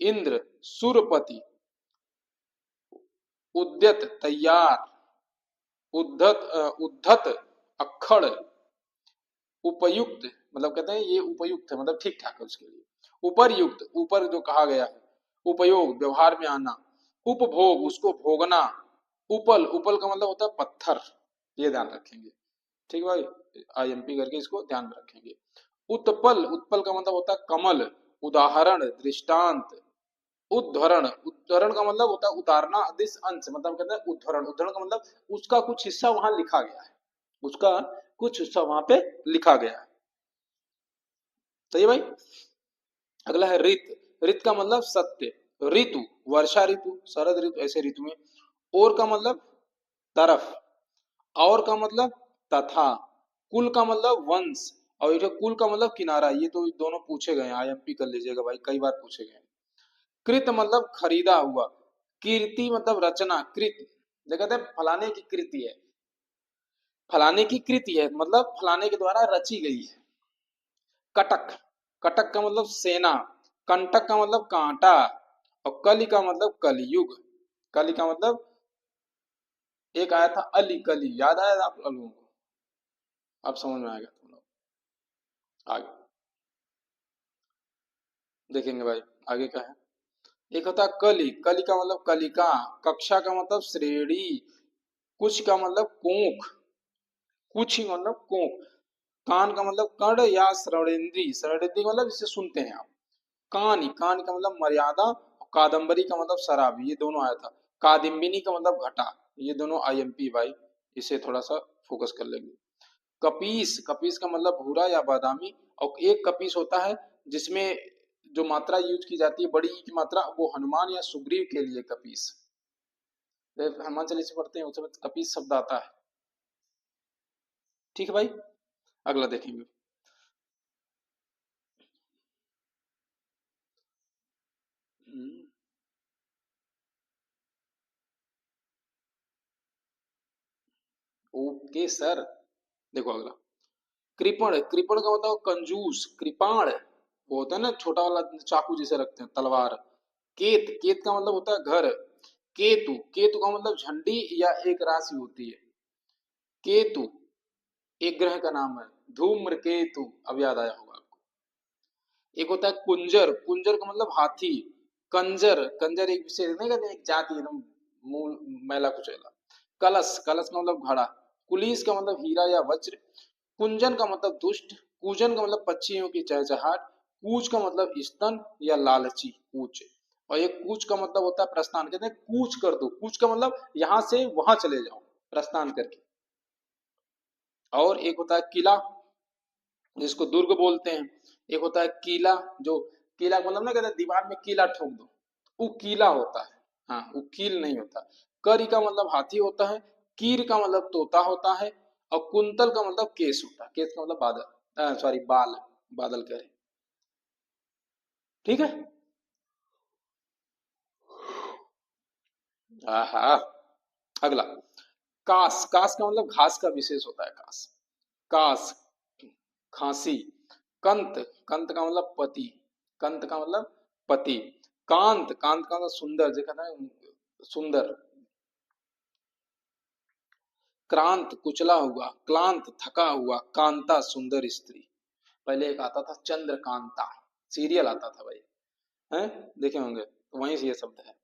इंद्र, सुरपति। उद्यत, तैयार। उद्धत, अक्खड़। उपयुक्त, मतलब कहते हैं ये उपयुक्त है, मतलब ठीक ठाक है उसके लिए। उपरयुक्त, ऊपर जो कहा गया है। उपयोग, व्यवहार में आना। उपभोग, उसको भोगना। उपल, उपल का मतलब होता है पत्थर, ये ध्यान रखेंगे। ठीक है भाई, आईएमपी करके इसको ध्यान में रखेंगे। उत्पल, उत्पल का मतलब होता है कमल। उदाहरण, दृष्टांत। उद्धरण, उद्धरण का मतलब होता है उतारना, दिस अंश, मतलब कहते हैं उद्धरण। उद्धरण का मतलब उसका कुछ हिस्सा वहां लिखा गया है, उसका कुछ हिस्सा वहां पे लिखा गया है। सही है भाई। अगला है ऋत। ऋत का मतलब सत्य। ऋतु, वर्षा ऋतु, शरद ऋतु, ऐसे ऋतु में। और का मतलब तरफ। और का मतलब तथा। कुल का मतलब वंश। और ये जो कुल का मतलब किनारा, ये तो दोनों पूछे गए हैं, आईएमपी कर लीजिएगा भाई, कई बार पूछे गए हैं। कृत मतलब खरीदा हुआ। कीर्ति मतलब रचना, कृत, जो कहते हैं फलाने की कृति है, फलाने की कृति है, मतलब फलाने के द्वारा रची गई है। कटक, कटक का मतलब सेना। कंटक का मतलब कांटा। और कली का मतलब कलयुग। कली का मतलब, एक आया था अली कली, याद आया आप लोगों को? अब समझ में आएगा तुम लोग। आगे देखेंगे भाई, आगे क्या है। एक होता है कली, कली का मतलब कलिका। कक्षा का मतलब श्रेणी। कुछ का मतलब कोख, कुछ ही मतलब कोख। कान का मतलब कर्ण या श्रवणेन्द्री, श्रवणेन्द्री का मतलब जिसे सुनते हैं आप। कान, कान का मतलब मर्यादा। और कादम्बरी का मतलब शराब, ये दोनों आया था। कादिम्बिनी का मतलब घटा, ये दोनों आईएमपी भाई, इसे थोड़ा सा फोकस कर लेंगे। कपीस, कपीस का मतलब भूरा या बादामी। और एक कपीस होता है जिसमें जो मात्रा यूज की जाती है, बड़ी ई की मात्रा, वो हनुमान या सुग्रीव के लिए कपीस। हनुमान चालीसा पढ़ते हैं उसमें कपीस शब्द आता है। ठीक है भाई, अगला देखेंगे। हम्म, ओके सर। देखो अगला, कृपण, कृपण का मतलब कंजूस, कृपाण वो होता है ना छोटा वाला चाकू जिसे रखते हैं, तलवार। केत, केत का मतलब होता है घर। केतु, केतु का मतलब झंडी या एक राशि होती है। केतु एक ग्रह का नाम है। धूम्र केतु, अब याद आया होगा आपको। एक होता है कुंजर, कुंजर का मतलब हाथी। कंजर, कंजर एक विशेष नहीं कहते, एक जाति एकदम मूल मैला कुचैला। कलश, कलश का मतलब घड़ा। कुलीस का मतलब हीरा या वज्र। कुंजन का मतलब दुष्ट। कूजन का मतलब पक्षियों की चहचहाट। कूच का मतलब स्तन या लालची, कूच। और एक कूच का मतलब होता है प्रस्थान, कहते हैं कूच कर दो। कूच का मतलब यहां से वहां चले जाओ, प्रस्थान करके। और एक होता है किला, जिसको दुर्ग बोलते हैं। एक होता है कीला, जो कीला मतलब ना कहते हैं दीवार में कीला ठोक दो, वो कीला होता है। हाँ, वो कील नहीं होता। करी का मतलब हाथी होता है। कीर का मतलब तोता होता है। और कुंतल का मतलब केस होता है। केस का मतलब बादल, सॉरी बाल, बादल कह रहे। ठीक है। हाँ। अगला, कास, कास का मतलब घास का विशेष होता है, कास। कास, खांसी। कंत, कंत का मतलब पति। कंत का मतलब पति। कांत, कांत का मतलब सुंदर, जो कहता है सुंदर। क्रांत, कुचला हुआ। क्लांत, थका हुआ। कांता, सुंदर स्त्री। पहले एक आता था चंद्रकांता, सीरियल आता था भाई, हैं, देखे होंगे, तो वहीं से ये शब्द है।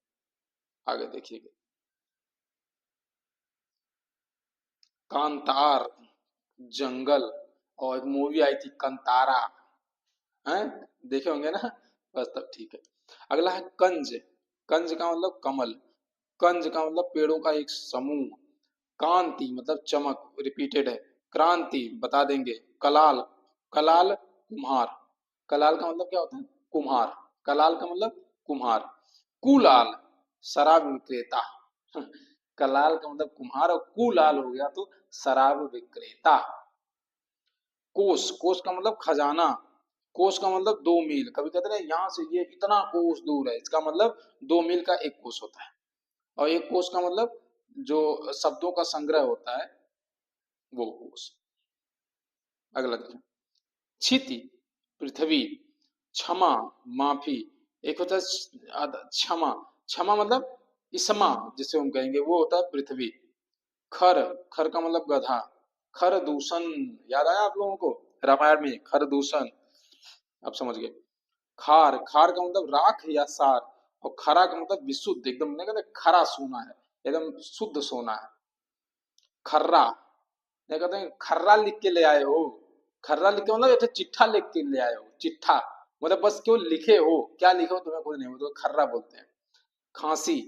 आगे देखिएगा, कांतार, जंगल। और एक मूवी आई थी कंतारा, हैं, देखे होंगे ना, बस तब ठीक है। अगला है कंज, कंज का मतलब कमल। कंज का मतलब पेड़ों का एक समूह। कांति मतलब चमक, रिपीटेड है। क्रांति बता देंगे। कलाल, कलाल कुम्हार। कलाल का मतलब क्या होता है, कुम्हार। कलाल का मतलब कुम्हार। कुलाल, शराब विक्रेता। कलाल का मतलब कुम्हार, और कुलाल हो गया तो शराब विक्रेता। कोस, कोस का मतलब खजाना। कोस का मतलब 2 मील, कभी कहते हैं यहाँ से ये इतना कोस दूर है, इसका मतलब 2 मील का एक कोस होता है। और एक कोस का मतलब जो शब्दों का संग्रह होता है, वो कोस। अगला देखो, क्षिति, पृथ्वी। क्षमा, माफी। एक होता है क्षमा, क्षमा मतलब इसमा, जिसे हम कहेंगे वो होता है पृथ्वी। खर, खर का मतलब गधा। खर दूषण, याद आया आप लोगों को रामायण में खर दूषण, आप समझ गए। खार, खार का मतलब राख या सार। और खरा का मतलब विशुद्ध, एकदम नहीं कहते खरा सोना है, एकदम शुद्ध सोना है। खर्रा, नहीं कहते हैं खर्रा लिख के ले आए हो। खर्रा लिख के मतलब ऐसे चिट्ठा लिख के ले आए हो, चिट्ठा मतलब बस क्यों लिखे हो, क्या लिखे हो तुम्हें खुद नहीं, हो तो खर्रा बोलते हैं। खांसी,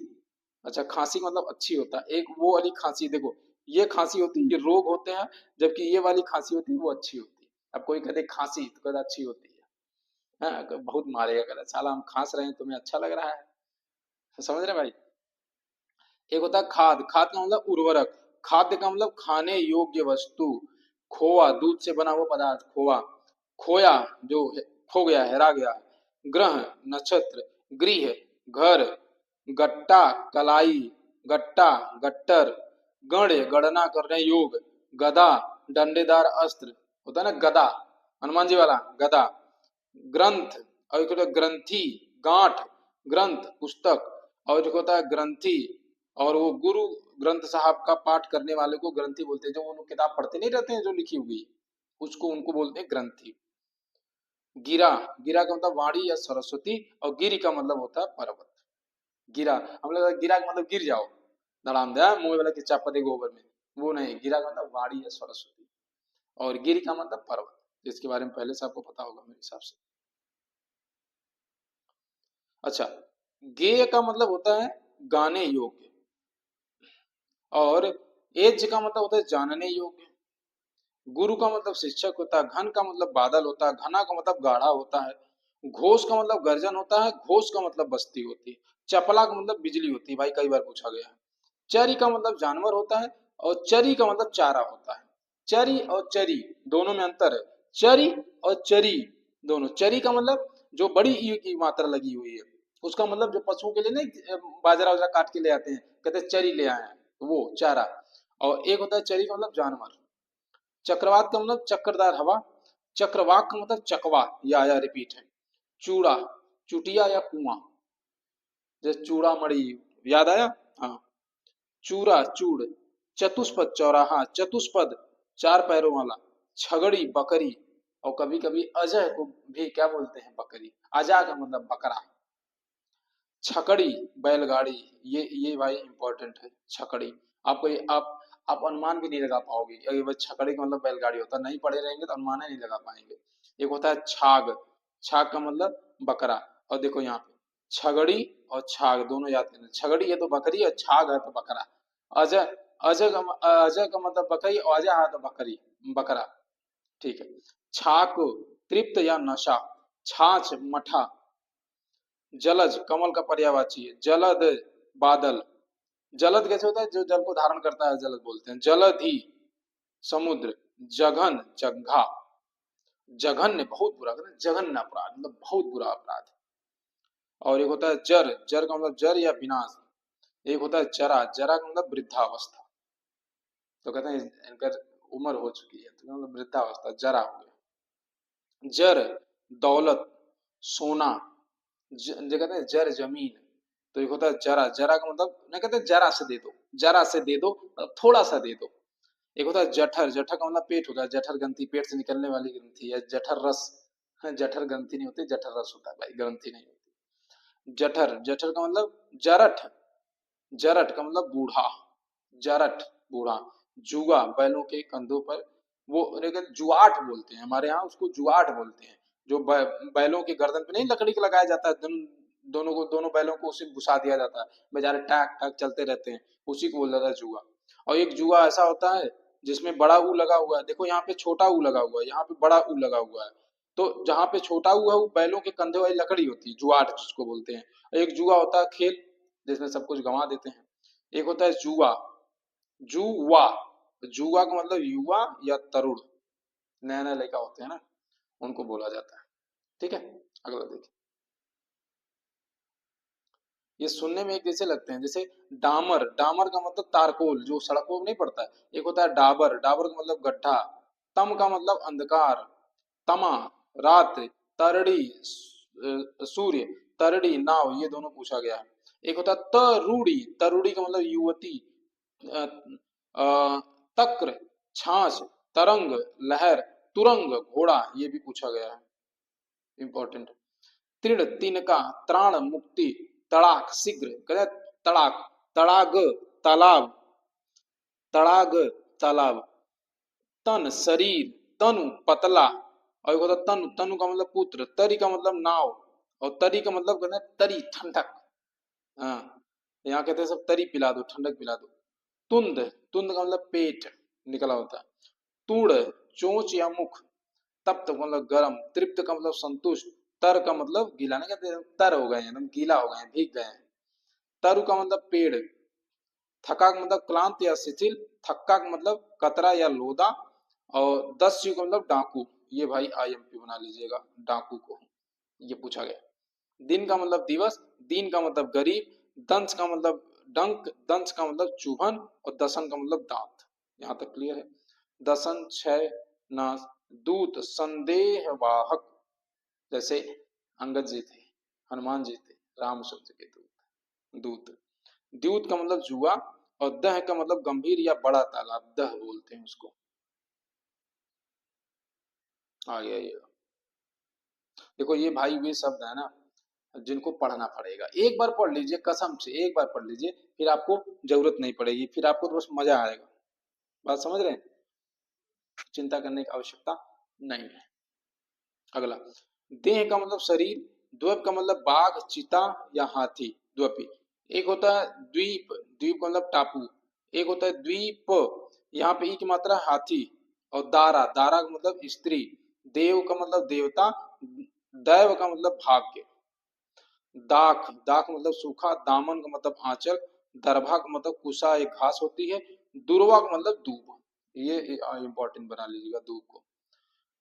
अच्छा खांसी का मतलब अच्छी होता है। एक वो वाली खांसी देखो, ये खांसी होती है, ये रोग होते हैं, जबकि ये वाली खांसी होती है वो अच्छी होती है। अब कोई कहते खांसी तो कहते अच्छी होती है। हाँ, बहुत मारेगा, कहता साला हम खांस रहे हैं तुम्हें अच्छा लग रहा है। समझ रहे भाई। एक होता है खाद, खाद का मतलब उर्वरक। खाद्य का मतलब खाने योग्य वस्तु। खोआ, दूध से बना हुआ पदार्थ, खोआ। खोया, जो खो गया, हेरा गया। ग्रह, नक्षत्र। गृह, घर। गट्टा, कलाई। गट्टा, गट्टर। गण, गणना करने योग। गदा, डंडेदार अस्त्र, होता है ना गदा, हनुमान जी वाला गदा। ग्रंथ, और एक होता है ग्रंथि, गांठ। ग्रंथ पुस्तक, और एक होता है ग्रंथि, और वो गुरु ग्रंथ साहब का पाठ करने वाले को ग्रंथि बोलते हैं, जो वो किताब पढ़ते नहीं रहते हैं जो लिखी हुई, उसको उनको बोलते हैं ग्रंथि। गिरा, गिरा का मतलब वाणी या सरस्वती। और गिरी का मतलब होता है पर्वत। गिरा, हम लोग गिरा का मतलब गिर जाओ, धड़ाम दे मुंह वाला कि चापते गोबर में, वो नहीं, गिरा का मतलब वाणी या सरस्वती। और गिर का मतलब पर्वत, जिसके बारे में पहले से आपको पता होगा मेरे हिसाब से। अच्छा, गेय का मतलब होता है गाने योग्य। और एज का मतलब होता है जानने योग्य। गुरु का मतलब शिक्षक होता है। घन का मतलब बादल होता है। घना का मतलब गाढ़ा होता है। घोष का मतलब गर्जन होता है। घोष का मतलब बस्ती होती है। चपला का मतलब बिजली होती है, भाई कई बार पूछा गया है। चरी का मतलब जानवर होता है। और चरी का मतलब चारा होता है। चरी और चरी दोनों में अंतर है। चरी और चरी दोनों, चरी का मतलब जो बड़ी ई की मात्रा लगी हुई है, उसका मतलब जो पशुओं के लिए नहीं बाजरा वाजरा काट के ले आते हैं, कहते हैं चरी ले आए हैं, वो चारा। और एक होता है चरी का मतलब जानवर। चक्रवात का मतलब चक्रदार हवा। चक्रवाक का मतलब चकवा, या रिपीट है। चूड़ा, चुटिया या कुआं, जैसे चूड़ामणि, याद आया? हाँ। चूरा, चूड़। चतुष्पद, चौराहा। चतुष्पद, चार पैरों वाला। छगड़ी, बकरी। और कभी कभी अजय को भी क्या बोलते हैं? बकरी। अजा का मतलब बकरा। छकड़ी, बैलगाड़ी। ये भाई इंपॉर्टेंट है, छकड़ी। आपको आप अनुमान भी नहीं लगा पाओगे कि अगर छकड़ी का मतलब बैलगाड़ी होता, नहीं पढ़े रहेंगे तो अनुमान ही नहीं लगा पाएंगे। एक होता है छाग। छाग का मतलब बकरा। और देखो यहाँ पे छगड़ी और छाग दोनों याद करना। छगड़ी है तो बकरी और छाग है तो बकरा। अजय, अजय का मतलब बकरी और अजय है तो बकरी, बकरा। ठीक है। छाक, तृप्त या नशा। छाछ, मठा। जलज, कमल का पर्यायवाची है। जलद, बादल। जलद कैसे होता है? जो जल को धारण करता है जलद बोलते हैं। जलधि, समुद्र। जघन, जंघा। जघन्य बहुत बुरा, जघन्य अपराध मतलब बहुत बुरा अपराध। और एक होता है जर। जर का मतलब जर या विनाश। एक होता है जरा। जरा का मतलब वृद्धावस्था। तो कहते हैं इनका उम्र हो चुकी है, तो मतलब वृद्धावस्था, जरा हो गया। जर, दौलत, सोना। जो कहते हैं जर, जमीन। तो एक होता है जरा। जरा का मतलब नहीं, कहते हैं जरा से दे दो। जरा से दे दो, थोड़ा सा दे दो। एक होता है जठर। जठर का मतलब पेट होता है। जठर ग्रंथि, पेट से निकलने वाली ग्रंथि है। जठर रस। हाँ, जठर ग्रंथि नहीं होती, जठर रस होता है भाई, ग्रंथि नहीं होती। जठर, जठर का मतलब जरठ। जरठ का मतलब बूढ़ा। जरठ, बूढ़ा। जुआ, बैलों के कंधों पर वो, लेकिन जुआट बोलते हैं हमारे यहाँ उसको, जुआट बोलते हैं। जो बैलों की गर्दन पे नहीं लकड़ी का लगाया जाता है, दोनों बैलों को उसी में घुसा दिया जाता है, बेचारे टैक टैक चलते रहते हैं, उसी को बोला जाता है जुआ। और एक जुआ ऐसा होता है जिसमें बड़ा ऊ लगा हुआ है। देखो यहाँ पे छोटा ऊ लगा हुआ है, यहाँ पे बड़ा ऊ लगा हुआ है। तो जहाँ पे छोटा ऊ है वो बैलों के कंधे वाली लकड़ी होती है, जुआट जिसको बोलते हैं। एक जुआ होता है खेल, जिसमें सब कुछ गंवा देते हैं। एक होता है जुआ। जुआ, जुआ का मतलब युवा या तरुण, नया नया लड़का होते हैं ना, उनको बोला जाता है। ठीक है। अगला देखिए। ये सुनने में एक जैसे लगते हैं, जैसे डामर। डामर का मतलब तारकोल, जो सड़कों में नहीं पड़ता है। एक होता है डाबर। डाबर का मतलब गड्ढा। तम का मतलब अंधकार। तमा, रात। तरड़ी, सूर्य। तरड़ी, नाव। ये दोनों पूछा गया है। एक होता है तरूड़ी। तरूड़ी का मतलब युवती। अ, तक्र, छाछ। तरंग, लहर। तुरंग, घोड़ा। ये भी पूछा गया है, इंपॉर्टेंट। तृण, तिनका। त्राण, मुक्ति। तड़ाक, शीघ्र। कहते हैं तड़ाक। तड़ाग, तालाब। तड़ाग, तालाब। तन, शरीर। तनु, पतला। और एक होता है तनु। तनु का मतलब पुत्र। तरी का मतलब नाव। और तरी का मतलब कहते हैं तरी, ठंडक। हाँ, यहाँ कहते हैं सब तरी पिला दो, ठंडक पिला दो। तुंद, तुंद का मतलब पेट निकला होता है। तुड़, चोंच या मुख। तप्त मतलब गर्म। तृप्त का मतलब संतुष्ट। तर का मतलब गीला, नहीं कहते तर हो गए हैं, एकदम गीला हो गए हैं, भीग गए हैं। तरु का मतलब पेड़। थका का मतलब क्लांत या शिथिल। थक्का का मतलब कतरा या लोदा। और दस्यु का मतलब डाकू। ये भाई आईएमपी बना लीजिएगा, डाकू को ये पूछा गया। दिन का मतलब दिवस। दीन का मतलब गरीब। दंश का मतलब डंक। दंश का मतलब चुभन। और दसन का मतलब दांत। यहाँ तक क्लियर है। दसन, क्षय, नाश। दूत, संदेह वाहक। जैसे अंगद जी थे, हनुमान जी थे, रामचंद्र के दूत। दूत। द्यूत का मतलब जुआ। और दह का मतलब गंभीर या बड़ा तालाब, दह बोलते हैं उसको। आ गया ये। देखो ये भाई वे शब्द है ना जिनको पढ़ना पड़ेगा। एक बार पढ़ लीजिए, कसम से एक बार पढ़ लीजिए, फिर आपको जरूरत नहीं पड़ेगी, फिर आपको तो बस मजा आएगा। बात समझ रहे हैं? चिंता करने की आवश्यकता नहीं है। अगला, देह का मतलब शरीर। द्वीप का मतलब बाघ, चीता या हाथी, द्वीपी। एक होता है द्वीप। द्वीप का मतलब टापू। एक होता है द्वीप, यहाँ पे ई की मात्रा हाथी। और दारा, दारा का मतलब स्त्री। देव का मतलब देवता। दैव का मतलब भाग्य। दाख, दाख मतलब सूखा। दामन का मतलब आंचल। दरभा का मतलब कुसा, एक घास होती है। दुर्वा का मतलब दूब। ये इंपॉर्टेंट बना लीजिएगा, दूब को।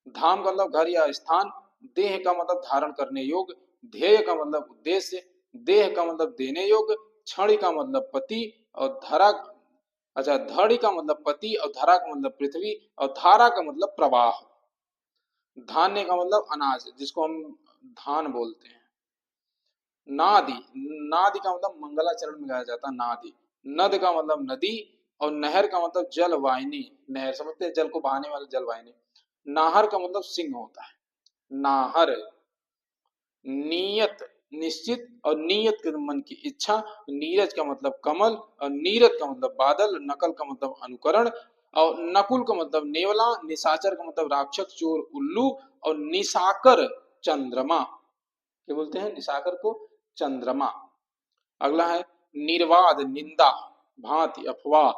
धाम का मतलब घर या स्थान। देह का मतलब धारण करने योग्य। ध्येय का मतलब उद्देश्य। देह का मतलब देने योग्य। क्षण का मतलब पति। और धरा, अच्छा, धड़ी का मतलब पति और धरा का मतलब पृथ्वी और धारा का मतलब प्रवाह। धान्य का मतलब अनाज जिसको हम धान बोलते हैं। नादि, नादि का मतलब मंगलाचरण में गाया जाता है नादि। नद का मतलब नदी और नहर का मतलब जल वाहिनी। नहर समझते हैं, जल को बहाने वाला जल वाहिनी। नाहर का मतलब सिंह होता है, नाहर। नियत, निश्चित और नियत के मन की इच्छा। नीरज का मतलब कमल और नीरद का मतलब बादल। नकल का मतलब अनुकरण और नकुल का मतलब नेवला। निशाचर का मतलब राक्षस, चोर, उल्लू। और निशाकर चंद्रमा। क्या बोलते हैं निशाकर को? चंद्रमा। अगला है निर्वाद, निंदा, भांति, अफवाह।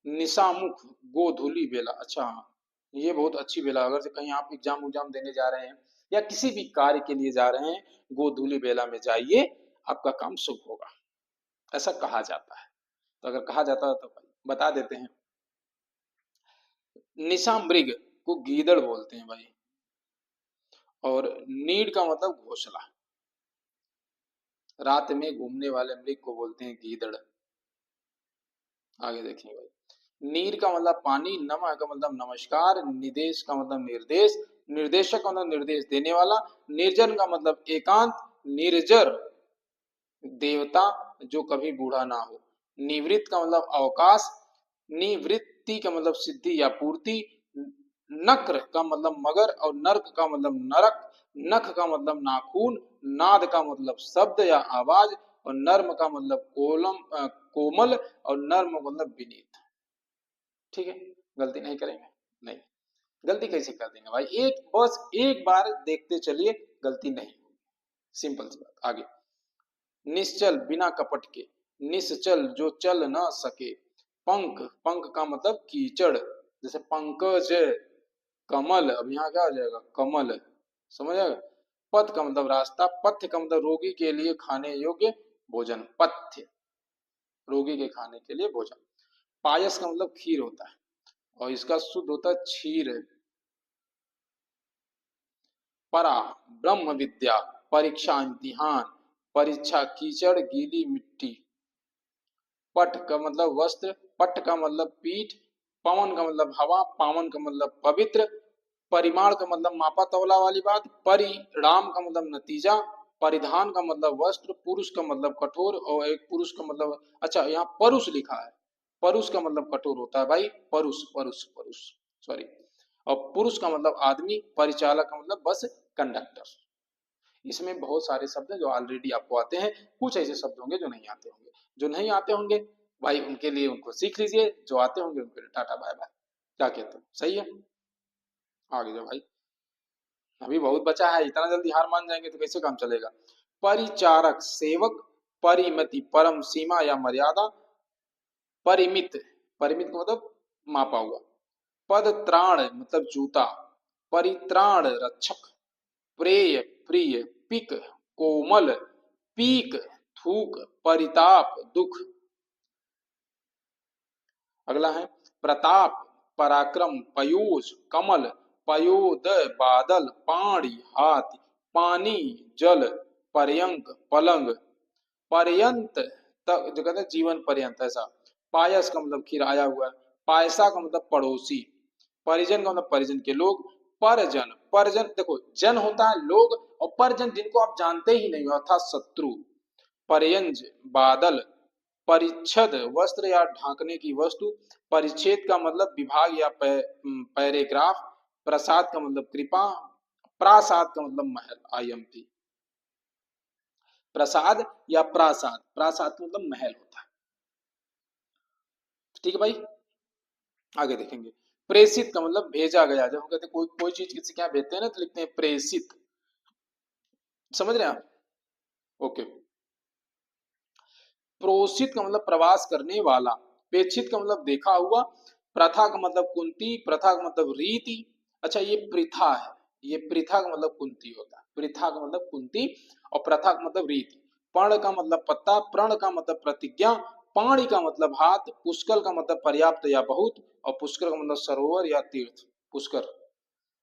निशामुख, गोधूली बेला। अच्छा हाँ, ये बहुत अच्छी बेला। अगर से कहीं आप एग्जाम उग्जाम देने जा रहे हैं या किसी भी कार्य के लिए जा रहे हैं, गोधूली बेला में जाइए, आपका काम शुभ होगा, ऐसा कहा जाता है। तो अगर कहा जाता है तो बता देते हैं। निशामृग को गीदड़ बोलते हैं भाई। और नीड का मतलब घोंसला। रात में घूमने वाले मृग को बोलते हैं गीदड़। आगे देखिए भाई। नीर का मतलब पानी, नमः का मतलब नमस्कार, निदेश का मतलब निर्देश, निर्देशक का मतलब निर्देश देने वाला, निर्जन का मतलब एकांत, निर्जर देवता जो कभी बूढ़ा ना हो, निवृत्त का मतलब अवकाश, निवृत्ति का मतलब सिद्धि या पूर्ति, नक्र का मतलब मगर और नर्क का मतलब नरक, नख का मतलब नाखून, नाद का मतलब शब्द या आवाज और नर्म का मतलब कोमल और नर्म का मतलब विनीत। ठीक है, गलती नहीं करेंगे, नहीं। गलती कैसे कर देंगे भाई, एक बस एक बार देखते चलिए, गलती नहीं होगी। सिंपल सी बात। आगे, निश्चल बिना कपट के, निश्चल जो चल ना सके। पंख, पंख का मतलब कीचड़, जैसे पंकज, कमल। अब यहाँ क्या हो जाएगा, कमल। समझ आएगा। पथ का मतलब रास्ता, पथ्य का मतलब रोगी के लिए खाने योग्य भोजन, पथ्य, रोगी के खाने के लिए भोजन। पायस का मतलब खीर होता है और इसका शुद्ध होता है क्षीर। परा, ब्रह्म विद्या, परीक्षा इम्तिहान, परीक्षा कीचड़, गीली मिट्टी। पट का मतलब वस्त्र, पट का मतलब पीठ, पवन का मतलब हवा, पावन का मतलब पवित्र, परिमाण का मतलब मापा तौला वाली बात, परिणाम का मतलब नतीजा, परिधान का मतलब वस्त्र, पुरुष का मतलब कठोर और एक पुरुष का मतलब, अच्छा यहाँ परुष लिखा है, परुष का मतलब कठोर होता है भाई, परुष परुष परुष, सॉरी। और पुरुष का मतलब आदमी, परिचालक का मतलब बस कंडक्टर। इसमें बहुत सारे शब्द हैं जो ऑलरेडी आपको आते हैं, कुछ ऐसे शब्द होंगे जो नहीं आते होंगे। जो नहीं आते होंगे भाई उनके लिए उनको सीख लीजिए, जो आते होंगे उनके लिए टाटा बाय बाय। क्या कहते हो, सही है? आगे जाओ भाई, अभी बहुत बचा है, इतना जल्दी हार मान जाएंगे तो कैसे काम चलेगा। परिचारक, सेवक, परिमिति परम सीमा या मर्यादा, परिमित, परिमित का मतलब मापा हुआ। पद त्राण मतलब जूता, परित्राण रक्षक, प्रेय प्रिय, पिक कोमल, पीक थूक, परिताप दुख। अगला है प्रताप, पराक्रम, पयोज कमल, पयोद बादल, पाणी हाथी, पानी जल, पर्यंक पलंग, पर्यंत तक जो कहते हैं जीवन पर्यंत, ऐसा। पायस का मतलब खीर, आया हुआ है। पायसा का मतलब पड़ोसी। परिजन का मतलब परिजन के लोग। परजन, परजन देखो जन होता है लोग, और परजन जिनको आप जानते ही नहीं हो अर्थात शत्रु। पर्यंज बादल, परिच्छद वस्त्र या ढांकने की वस्तु। परिच्छेद का मतलब विभाग या पैराग्राफ। प्रसाद का मतलब कृपा। प्रासाद का मतलब महल, आईएमपी। प्रसाद या प्रासाद, प्रासाद का मतलब महल होता है। ठीक है भाई, आगे देखेंगे। प्रेषित का मतलब भेजा गया, जब हम कहते हैं कोई कोई चीज किसी के यहाँ भेजते हैं ना तो लिखते हैं प्रेषित। समझ रहे हैं आप? ओके। प्रोषित का मतलब प्रवास करने वाला। पेक्षित का मतलब देखा हुआ। प्रथा का मतलब कुंती, प्रथा का मतलब रीति। अच्छा ये प्रथा है, ये प्रथा का मतलब कुंती होता है, प्रथा का मतलब कुंती और प्रथा का मतलब रीति। पर्ण का मतलब पत्ता, प्रण का मतलब प्रतिज्ञा, पाणी का मतलब हाथ, पुष्कर का मतलब पर्याप्त या बहुत, और पुष्कर का मतलब सरोवर या तीर्थ। पुष्कर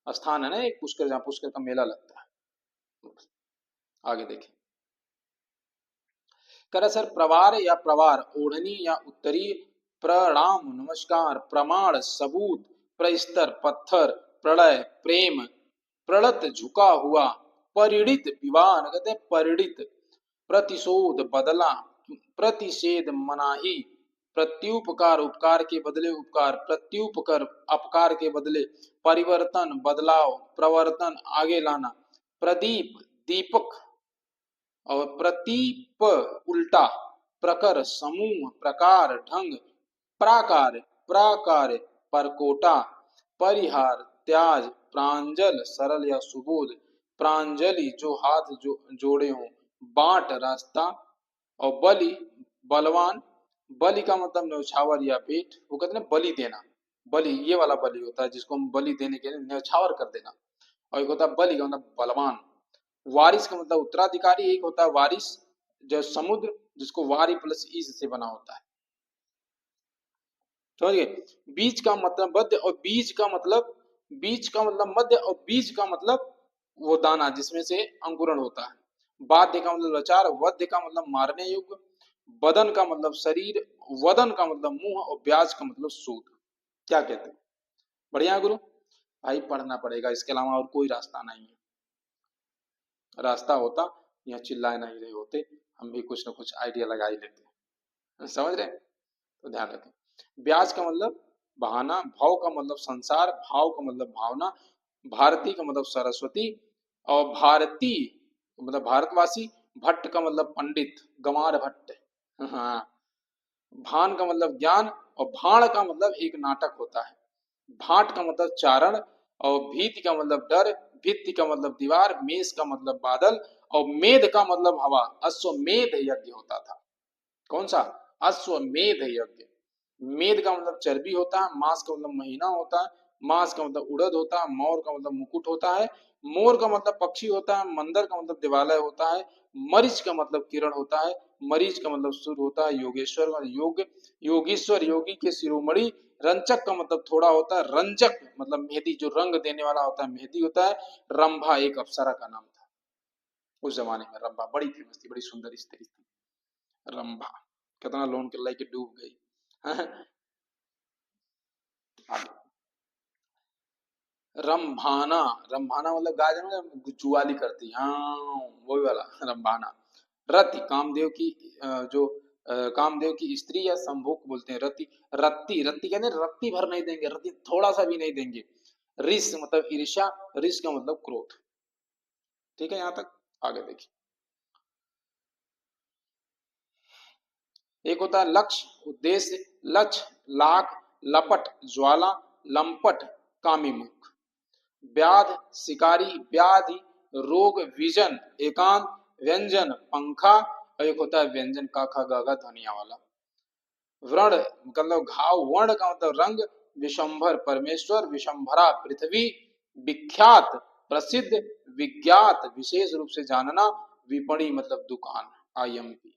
स्थान है ना एक, पुष्कर जहाँ पुष्कर का मेला लगता है। आगे देखें। कर सर प्रवार या प्रवार, ओढ़नी या उत्तरी, प्रणाम नमस्कार, प्रमाण सबूत, प्रस्तर पत्थर, प्रलय प्रेम, प्रणत झुका हुआ, परिणित विवाह कहते हैं परिणित, प्रतिशोध बदला, प्रतिषेध मनाही, प्रत्युपकार उपकार के बदले उपकार, प्रत्युपकर अपकार के बदले, परिवर्तन बदलाव, प्रवर्तन आगे लाना, प्रदीप दीपक और प्रतीप उल्टा, प्रकर समूह, प्रकार ढंग, प्राकार प्राकार, परकोटा, परिहार त्याज, प्रांजल सरल या सुबोध, प्रांजलि जो हाथ जो जोड़े हों, बाट रास्ता, और बलि बलवान, बलि का मतलब न्यौछावर या भेंट, वो कहते हैं बलि देना, बलि ये वाला बलि होता है जिसको हम बलि देने के लिए न्यौछावर कर देना, और एक होता है बलि का मतलब बलवान। वारिस का मतलब उत्तराधिकारी, एक होता है वारिस जो समुद्र जिसको वारी प्लस ईज से बना होता है, समझिए। बीज का मतलब मध्य, और बीज का मतलब, बीज का मतलब मध्य, और बीज का मतलब वो दाना जिसमें से अंकुरण होता है। बाध्य का मतलब लाचार, वध्य का मतलब मारने योग्य, बदन का मतलब शरीर, वदन का मतलब मुंह, और ब्याज का मतलब सूद। क्या कहते हैं? बढ़िया गुरु भाई, पढ़ना पड़ेगा, इसके अलावा और कोई रास्ता नहीं है। रास्ता होता यहाँ चिल्लाए नहीं रहे होते, हम भी कुछ ना कुछ आइडिया लगा ही लेते हैं, समझ रहे हैं? तो ध्यान रखें। ब्याज का मतलब बहाना, भाव का मतलब संसार, भाव का मतलब भावना, भारती का मतलब सरस्वती, और भारती मतलब भारतवासी, भट्ट का मतलब पंडित, गंवार भट्ट। हाँ, भान का मतलब ज्ञान, और भाण का मतलब एक नाटक होता है, भाट का मतलब चारण, और भीति का मतलब डर, भित्ति का मतलब दीवार, मेष का मतलब बादल, और मेध का मतलब हवा। अश्वमेध यज्ञ होता था, कौन सा? अश्वमेध यज्ञ। मेध का मतलब चर्बी होता है, मास का मतलब महीना होता है, मास का मतलब उड़द होता है, मोर का मतलब मुकुट होता है, मोर का मतलब पक्षी होता है, मंदर का मतलब दिवालय होता है, मरीच का मतलब किरण होता है, मरीच का मतलब सूर्य होता है, योगेश्वर का योग, योगीश्वर योगी के शिरोमणि, रंचक का मतलब थोड़ा होता है, रंजक मतलब मेहंदी जो रंग देने वाला होता है मेहंदी होता है, रंभा एक अप्सरा का नाम था उस जमाने में, रंभा बड़ी फेमस थी, बड़ी सुंदर स्त्री थी रंभा, कितना लोन के लाइक डूब गई। रंभाना, रंभाना मतलब गाय में जुआली करती, हाँ वही वाला रंभाना। रति कामदेव की जो कामदेव की स्त्री या संभोग बोलते हैं रति, रत्ती, रत्ती कहते हैं रत्ती भर नहीं देंगे, रत्ती थोड़ा सा भी नहीं देंगे। रिस मतलब ईर्ष्या, रिस का मतलब क्रोध। ठीक है, यहाँ तक आगे देखिए। एक होता है लक्ष्य उद्देश्य, लक्ष्य लाख, लपट ज्वाला, लंपट कामीमुख, व्याध शिकारी, व्याधि रोग, विजन एकांत, व्यंजन पंखा, और एक होता है व्यंजन का खा गा गा ध्वनिया वाला। व्रण मतलब घाव, वर्ण का मतलब रंग, विशंभर परमेश्वर, विशंभरा पृथ्वी, विख्यात प्रसिद्ध, विज्ञात विशेष रूप से जानना, विपणी मतलब दुकान, IMP।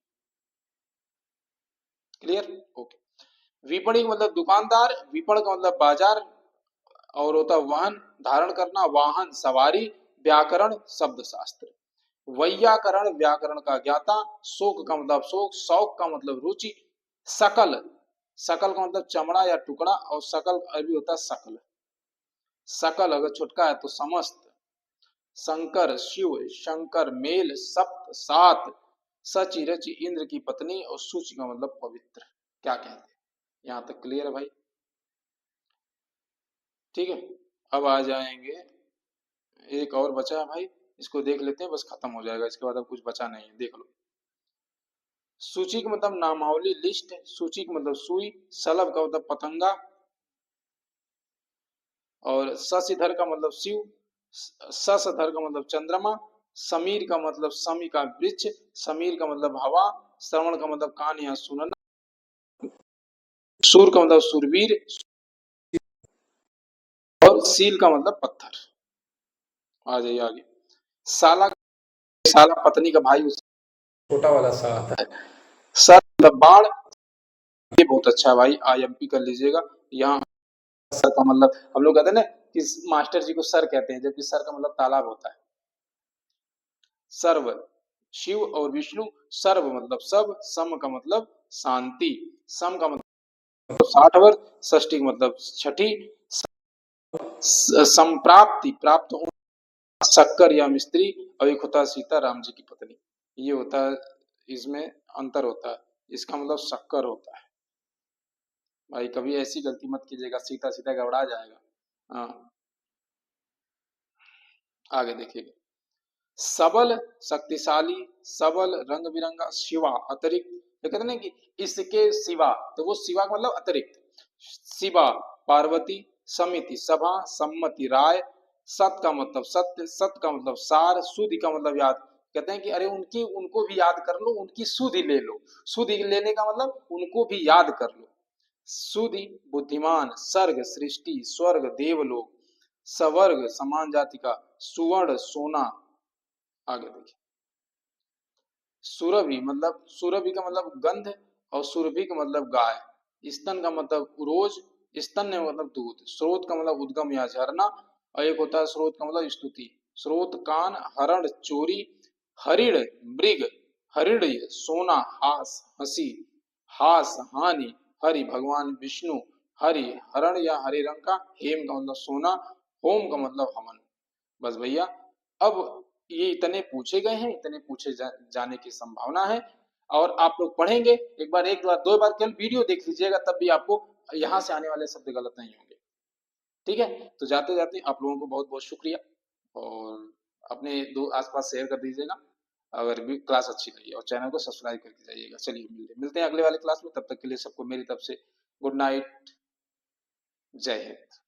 क्लियर? ओके। विपणी मतलब दुकानदार, विपण का मतलब बाजार, और होता वाहन धारण करना, वाहन सवारी, व्याकरण शब्द शास्त्र, वैयाकरण व्याकरण का ज्ञाता, शोक का मतलब शोक, शौक का मतलब रुचि, सकल, सकल का मतलब चमड़ा या टुकड़ा, और सकल अभी होता है सकल, सकल अगर छुटका है तो समस्त, शंकर शिव, शंकर मेल, सप्त सात, सची रचि इंद्र की पत्नी, और सूचि का मतलब पवित्र। क्या कहते हैं? यहां तक क्लियर है भाई? ठीक है, अब आ जाएंगे, एक और बचा है भाई, इसको देख लेते हैं, बस खत्म हो जाएगा, इसके बाद अब कुछ बचा नहीं है, देख लो। सूची का मतलब नामावली लिस्ट, सूची का मतलब सुई, सलभ का मतलब पतंगा, और शशिधर का मतलब शिव, शशधर का मतलब चंद्रमा, समीर का मतलब समी का वृक्ष, समीर का मतलब हवा, श्रवण का मतलब कान या सुनना, सूर का मतलब सुरवीर, और सील का मतलब पत्थर। आ जाइए आगे। साला, साला पत्नी का भाई, छोटा वाला सा आता है। सर मतलब बाढ़, ये बहुत अच्छा है भाई, IMP कर लीजिएगा। यहाँ सर का मतलब, हम लोग कहते हैं ना कि मास्टर जी को सर कहते हैं, जबकि सर का मतलब तालाब होता है। सर्व शिव और विष्णु, सर्व मतलब सब, सम का मतलब शांति, सम का मतलब 60 वर्ष, षष्ठी का मतलब छठी, संप्राप्ति प्राप्त होना, शक्कर या मिस्त्री, और एक होता है सीता राम जी की पत्नी। ये होता है, इसमें अंतर होता है। इसका मतलब शक्कर होता है। भाई कभी ऐसी गलती मत कीजिएगा, सीता सीता घबरा जाएगा। हाँ, आगे देखिएगा। सबल, शक्तिशाली, सबल, रंग बिरंगा, शिवा, अतिरिक्त। तो कहते हैं ना कि इसके सिवा, तो वो सिवा का मतलब अतिरिक्त। शिवा, पार्वती, समिति, सभा, सम्मति, राय, सत का मतलब सत्य, सत का मतलब सार, सुधि का मतलब याद। कहते हैं कि अरे उनकी, उनको भी याद कर लो, उनकी सुधि ले लो। सुधि लेने का मतलब उनको भी याद कर लो। सुधि, बुद्धिमान, सर्ग, सृष्टि, स्वर्ग, देवलोक, सवर्ग, समान जाति का, सुवर्ण, सोना। आगे देखिए। सुरभि मतलब, सुरभि का मतलब गंध, और सुरभि का मतलब गाय। स्तन का मतलब उरोज, स्तन ने मतलब दूध। स्रोत का मतलब उद्गम या झरना, और एक होता है स्रोत का मतलब स्तुति। स्रोत, कान, हरण, चोरी, हरिण, मृग, हरिण, सोना, हास, हंसी, हास, हानि, हरि भगवान विष्णु, हरि हरण या हरे रंग का, हेम का मतलब सोना, होम का मतलब हवन। बस भैया, अब ये इतने पूछे गए हैं, इतने पूछे जाने की संभावना है। और आप लोग पढ़ेंगे एक बार, एक बार, दो बार, केवल वीडियो देख लीजिएगा, तब भी आपको यहाँ से आने वाले शब्द गलत नहीं होंगे। ठीक है, तो जाते जाते आप लोगों को बहुत बहुत शुक्रिया, और अपने दो आसपास शेयर कर दीजिएगा अगर भी क्लास अच्छी लगी, और चैनल को सब्सक्राइब करके जाइएगा। चलिए मिलते हैं अगले वाले क्लास में, तब तक के लिए सबको मेरी तरफ से गुड नाइट, जय हिंद।